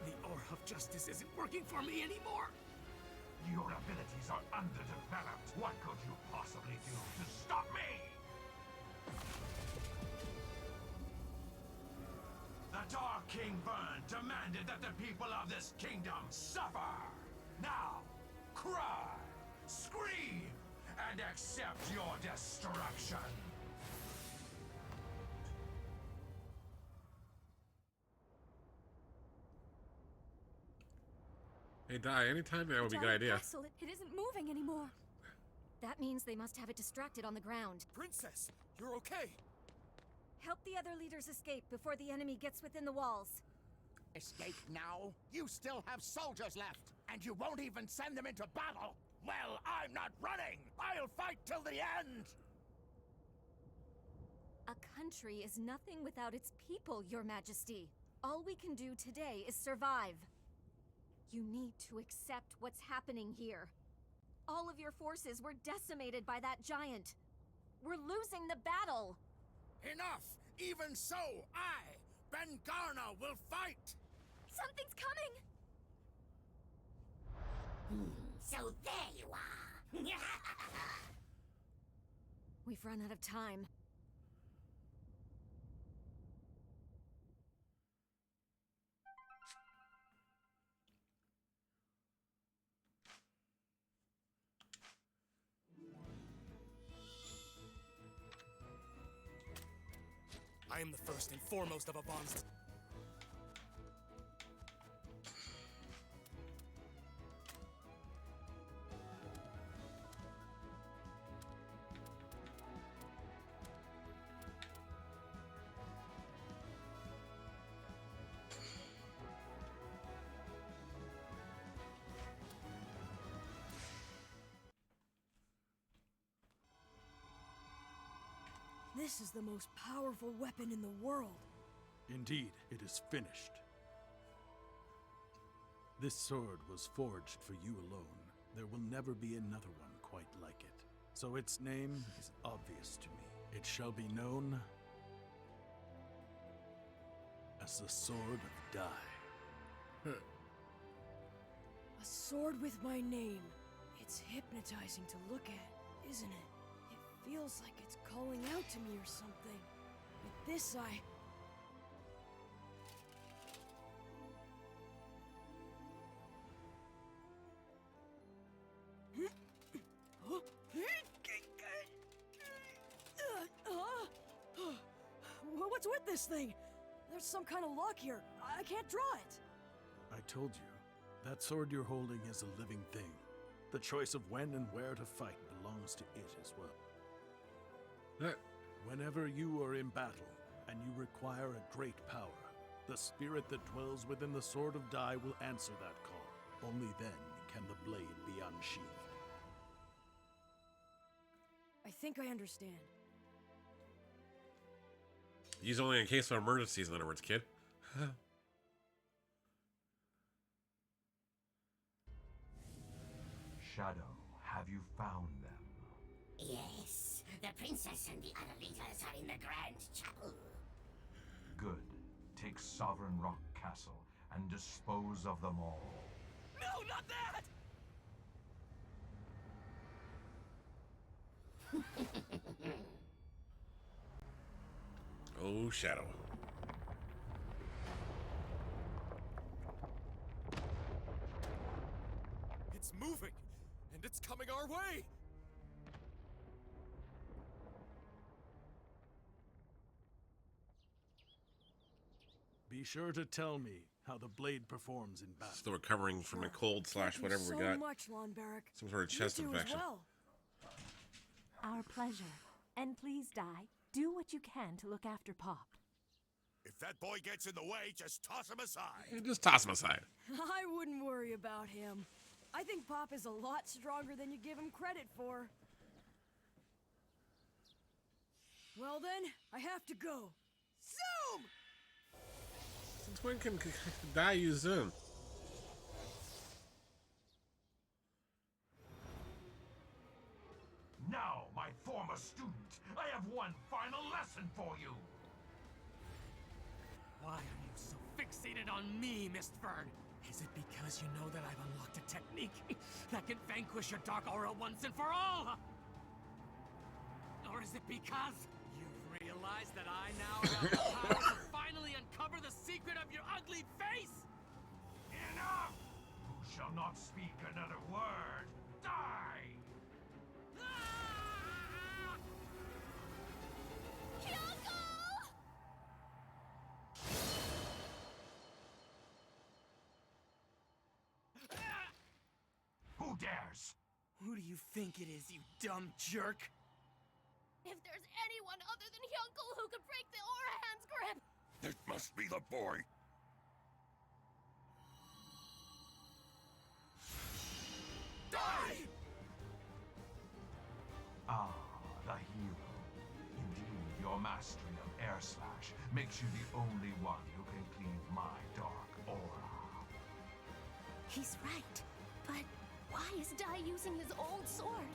The aura of justice isn't working for me anymore! Your abilities are underdeveloped. What could you possibly do to stop me? The Dark King Byrne demanded that the people of this kingdom suffer. Now, cry, scream, and accept your destruction. Hey, Dai, anytime now would be a good idea. Castle, it isn't moving anymore. That means they must have it distracted on the ground. Princess, you're okay. Help the other leaders escape before the enemy gets within the walls. Escape now? You still have soldiers left, and you won't even send them into battle! Well, I'm not running! I'll fight till the end! A country is nothing without its people, Your Majesty. All we can do today is survive. You need to accept what's happening here. All of your forces were decimated by that giant. We're losing the battle! Enough! Even so, I, Ben Garna, will fight! Something's coming! So there you are! We've run out of time. I am the first and foremost of Avon's. This is the most powerful weapon in the world. Indeed, it is finished. This sword was forged for you alone. There will never be another one quite like it. So its name is obvious to me. It shall be known as the Sword of Dai. A sword with my name. It's hypnotizing to look at, isn't it? It feels like it's calling out to me or something. With this, What's with this thing? There's some kind of lock here. I can't draw it. I told you, that sword you're holding is a living thing. The choice of when and where to fight belongs to it as well. Whenever you are in battle, and you require a great power, the spirit that dwells within the Sword of Dai will answer that call. Only then can the blade be unsheathed. I think I understand. Use only in case of emergencies, in other words, kid. Shadow, have you found them? Yes, the princess and the other leaders are in the Grand Chapel. Good. Take Sovereign Rock Castle and dispose of them all. No, not that! Oh, Shadow. It's moving, and it's coming our way! Be sure to tell me how the blade performs in battle. Still recovering from a cold slash Thank you whatever so we got. much, Lonbarrack. Some sort of You chest too as infection. well. Our pleasure. And please, Dai, do what you can to look after Pop. If that boy gets in the way, just toss him aside. Just toss him aside. I wouldn't worry about him. I think Pop is a lot stronger than you give him credit for. Well then, I have to go. Zoom! Since when can Dai use Zoom? Now, my former student, I have one final lesson for you. Why are you so fixated on me, Mistfern? Is it because you know that I've unlocked a technique that can vanquish your dark aura once and for all? Or is it because you've realized that I now have the power to finally uncover the secret of your ugly face? Enough! Who shall not speak another word? Die! Who dares? Who do you think it is, you dumb jerk? If there's anyone other than Hyunkel who could break the Aura Hand's grip! It must be the boy. Die! Ah, the hero. Indeed, your mastery of Air Slash makes you the only one who can cleave my dark aura. He's right, but why is Dai using his old sword?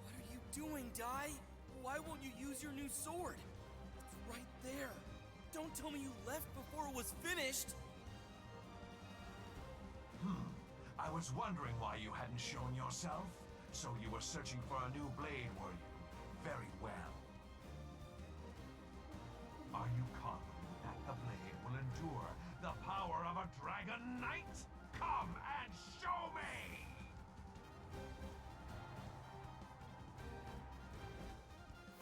What are you doing, Dai? Why won't you use your new sword? It's right there. Don't tell me you left before it was finished. I was wondering why you hadn't shown yourself. So you were searching for a new blade, were you? Very well. Are you confident that the blade will endure the power of a Dragon Knight? Come and show me!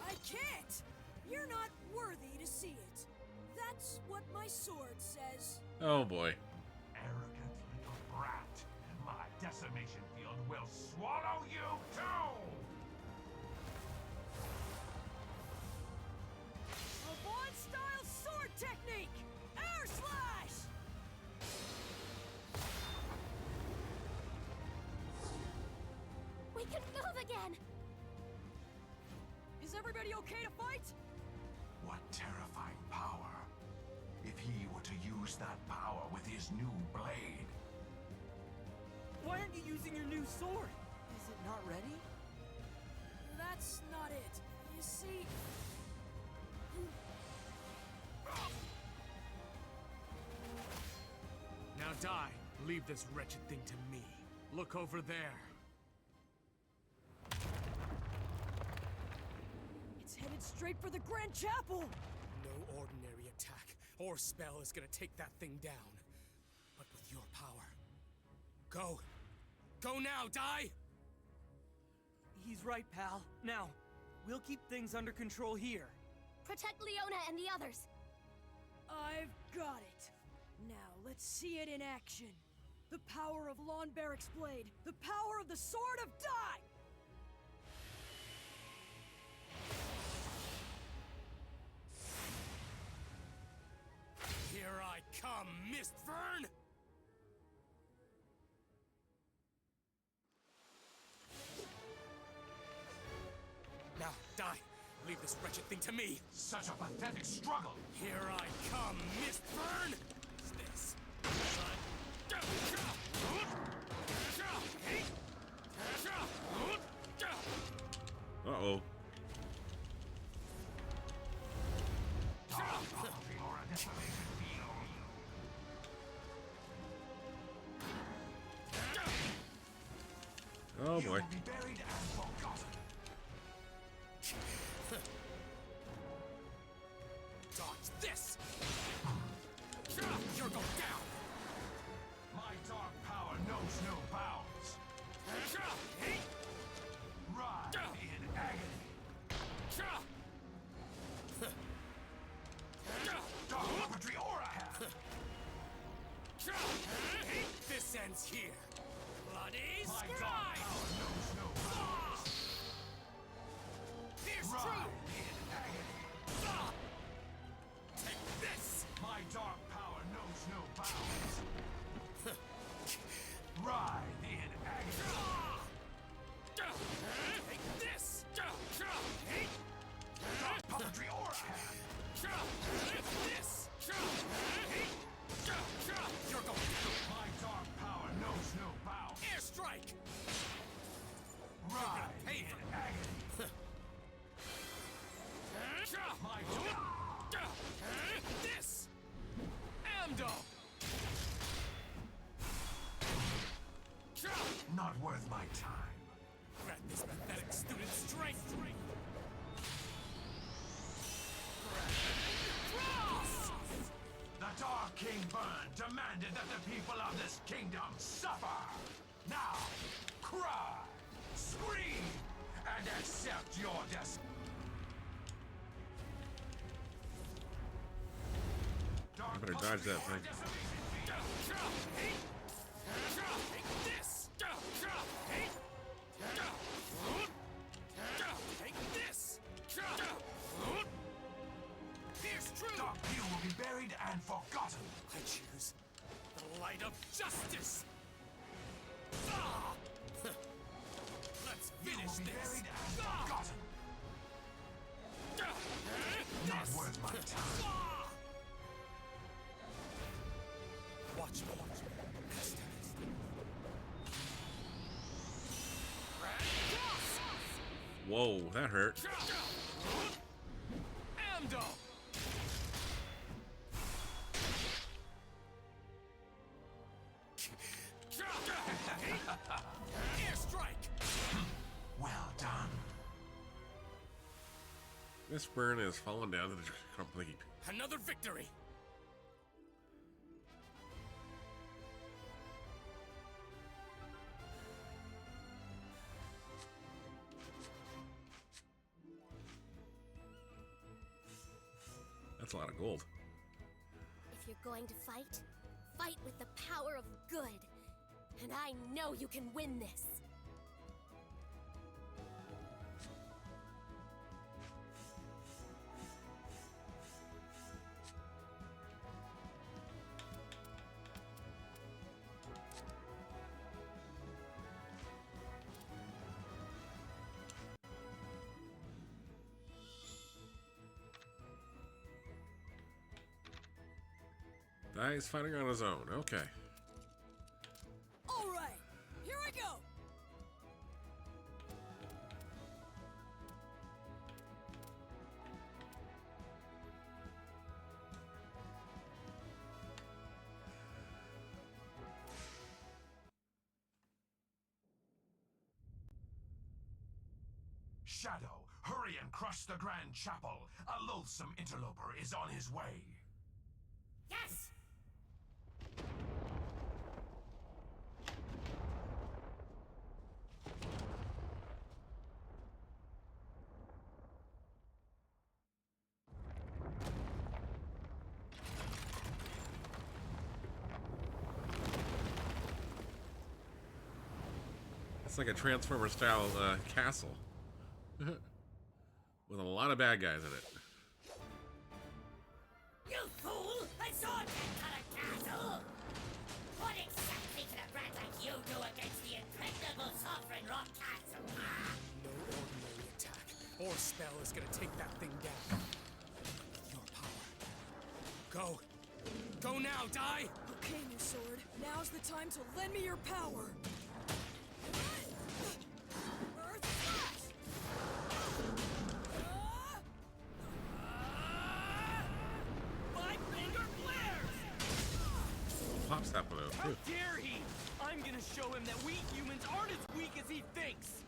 I can't! You're not worthy to see it. That's what my sword says. Oh boy. Arrogant little brat. My decimation field will swallow you too! Avant-style sword technique! Air slash! We can move again! Is everybody okay to fight? What terrifying power. If he were to use that power with his new blade. Why aren't you using your new sword? Is it not ready? That's not it. You see... Now die. Leave this wretched thing to me. Look over there. It's headed straight for the Grand Chapel! No ordinary attack or spell is gonna take that thing down. But with your power... Go! Go now, Die! He's right, pal. Now, we'll keep things under control here. Protect Leona and the others. I've got it. Now, let's see it in action. The power of Lon Barrick's blade. The power of the Sword of Die! Here I come, Mistburn! Now, Die! Leave this wretched thing to me! Such a pathetic struggle! Here I come, Mistburn! What's this? Uh-oh. Oh boy. Be buried and forgotten. Dodge this! You're going down! My dark power knows no bounds. Rise in agony. Dark puppetry aura have. This ends here. Bloody My scribe! dark power knows no bounds. Here's Rise true! in agony. Take this! My dark power knows no bounds. Rise in agony. Take this! Dark puppetry aura have. This! You're going down! My dark power knows no bounds. Airstrike! Rise Pay in for agony. My dark... This! Amdo! Not worth my time. Grant this pathetic student strength! Cross! The Dark King Burn demanded that the people of this kingdom suffer. Now, cry, scream, and accept your destiny. I better dodge that thing. Take this! Take this! Here's true! Dark you will be buried and forgotten. I choose the light of justice! Let's You finish will be this! buried and forgotten. Not worth my time. Watch me. Master. Whoa, that hurt. Amdo! Airstrike! Well done. This burn has fallen down to the complete. Another victory! That's a lot of gold. If you're going to fight, fight with the power of good. And I know you can win this. He's fighting on his own. Okay. All right, here I go. Shadow, hurry and crush the Grand Chapel. A loathsome interloper is on his way. Yes! It's like a Transformer style castle. With a lot of bad guys in it. You fool! A sword can cut a castle! What exactly can a brat like you do against the impregnable sovereign rock castle? No ordinary attack or spell is gonna take that thing down. Your power. Go. Go now, die! Okay, new sword. Now's the time to lend me your power. Earth Slash! My finger flares! Pops that one out How too. dare he! I'm gonna show him that we humans aren't as weak as he thinks!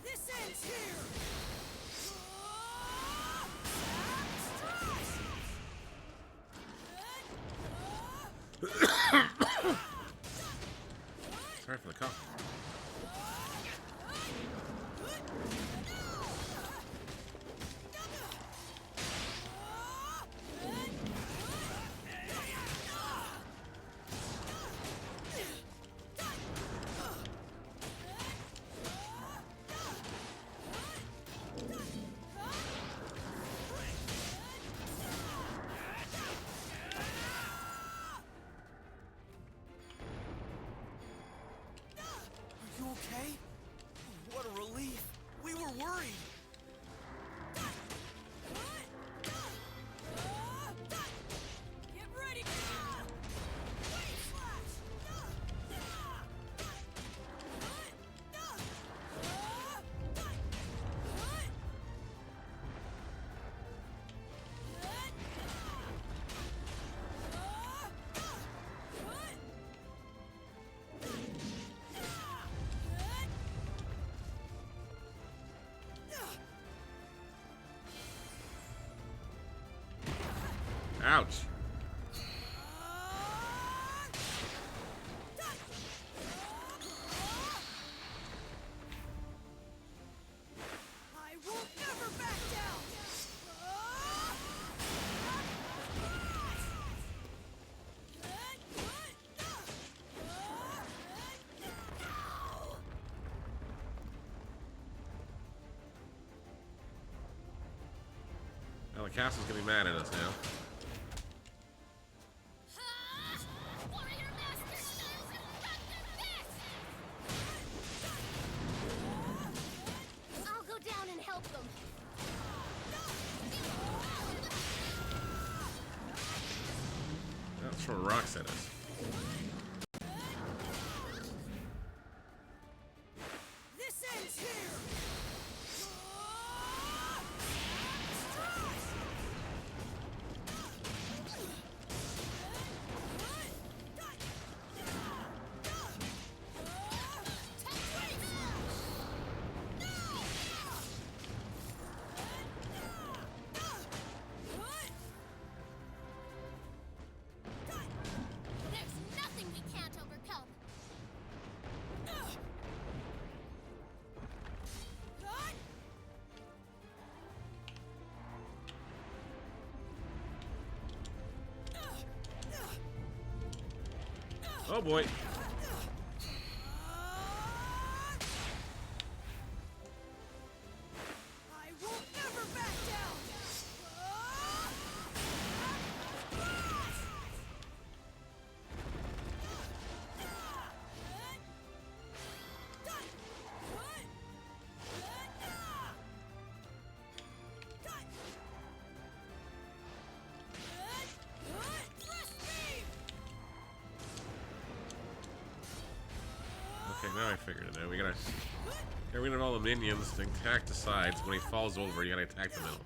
This ends here! Sorry for the cough. Are you okay? Oh, what a relief! We were worried! Get ready! Wave Slash! Ouch. I will never back down! Well, the castle's gonna be mad at us now. I'll go down and help them. That's throwing rocks at us. This ends here! There's nothing we can't overcome. Oh boy. I will never back down! now I figured it out. We gotta get rid of all the minions, then attack the sides. When he falls over, you gotta attack the middle.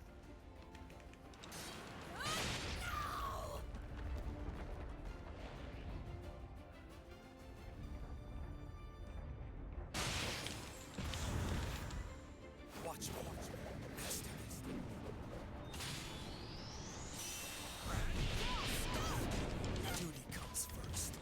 Duty comes first.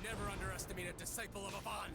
Never underestimate a disciple of Avon.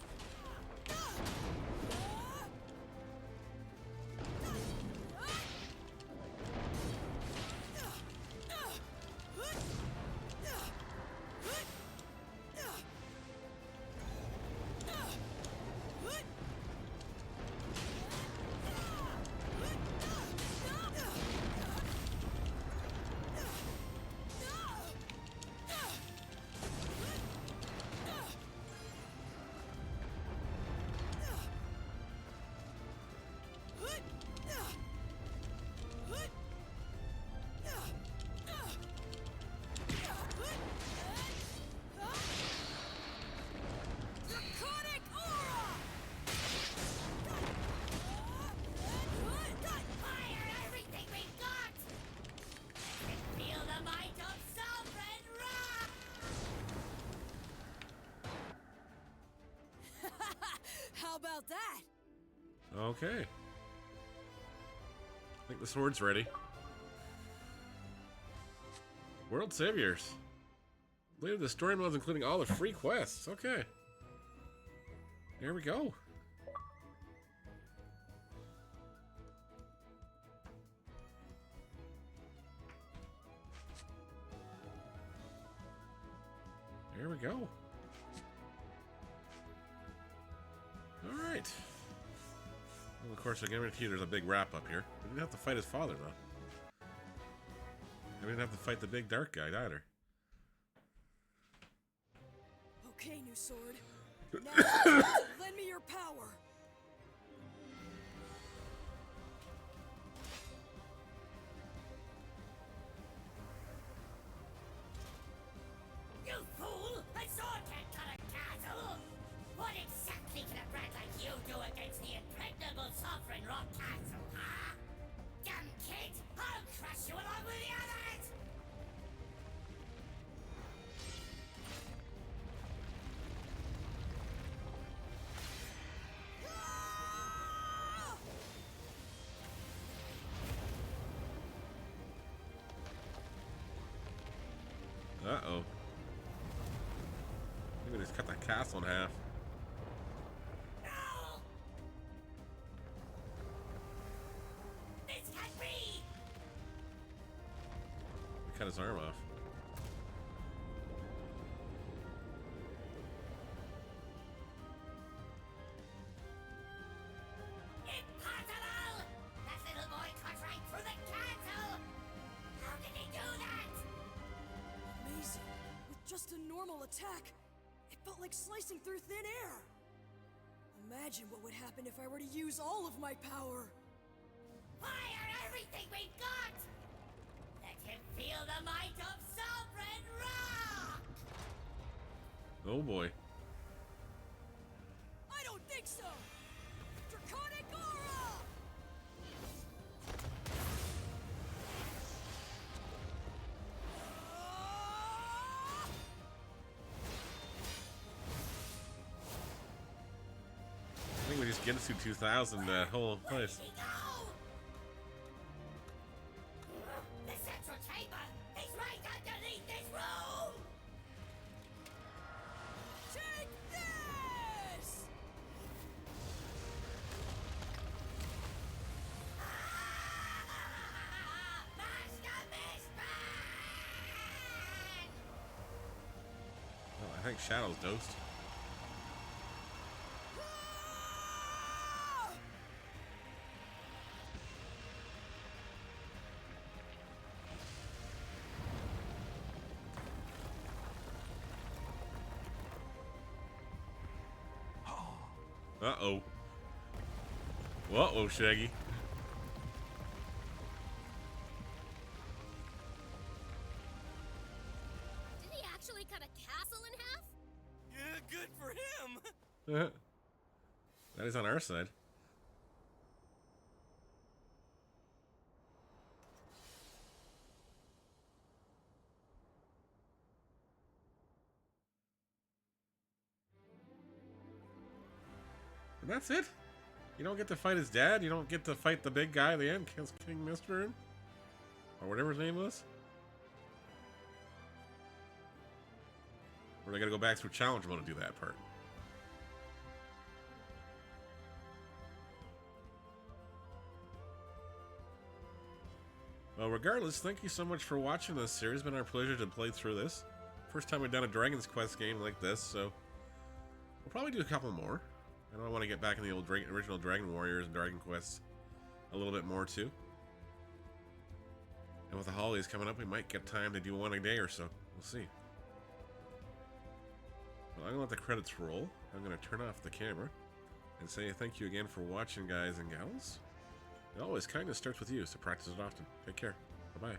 How about that? Okay. I think the sword's ready. World Saviors. Later the story modes including all the free quests. Okay. There we go. There we go. Alright. Well, of course, I guarantee you there's a big wrap up here. We didn't have to fight his father, though. We didn't have to fight the big dark guy, either. Okay, new sword. Now, lend me your power. You fool! A sword can't cut a castle! What exactly can a brat like you do against the impregnable sovereign rock castle, huh? Dumb kid! I'll crush you along with the others! Uh-oh. Maybe just cut that castle in half. No! This can't be! Cut his arm off. Impossible! That little boy cut right through the castle! How did he do that? Amazing. With just a normal attack, it felt like slicing through thin air. Imagine what would happen if I were to use all of my power. Fire everything we've got! Let him feel the might of Sovereign Rock! Oh boy. I don't think so! Draconic Aura! I think we just get to 2000 the whole place. think Shadow's dosed. Uh-oh. Uh-oh, Shaggy. Did he actually cut a castle in half? Yeah, good for him! That is on our side. And that's it? You don't get to fight his dad? You don't get to fight the big guy at the end, King Mistburn? Or whatever his name was? Or do I gotta go back through challenge mode to do that part? Well, regardless, thank you so much for watching this series. It's been our pleasure to play through this. First time we've done a Dragon's Quest game like this, so we'll probably do a couple more. I know I want to get back in the old original Dragon Warriors and Dragon Quests a little bit more too. And with the holidays coming up, we might get time to do one a day or so. We'll see. But I'm going to let the credits roll. I'm going to turn off the camera and say thank you again for watching, guys and gals. And always, kindness starts with you, so practice it often. Take care. Bye-bye.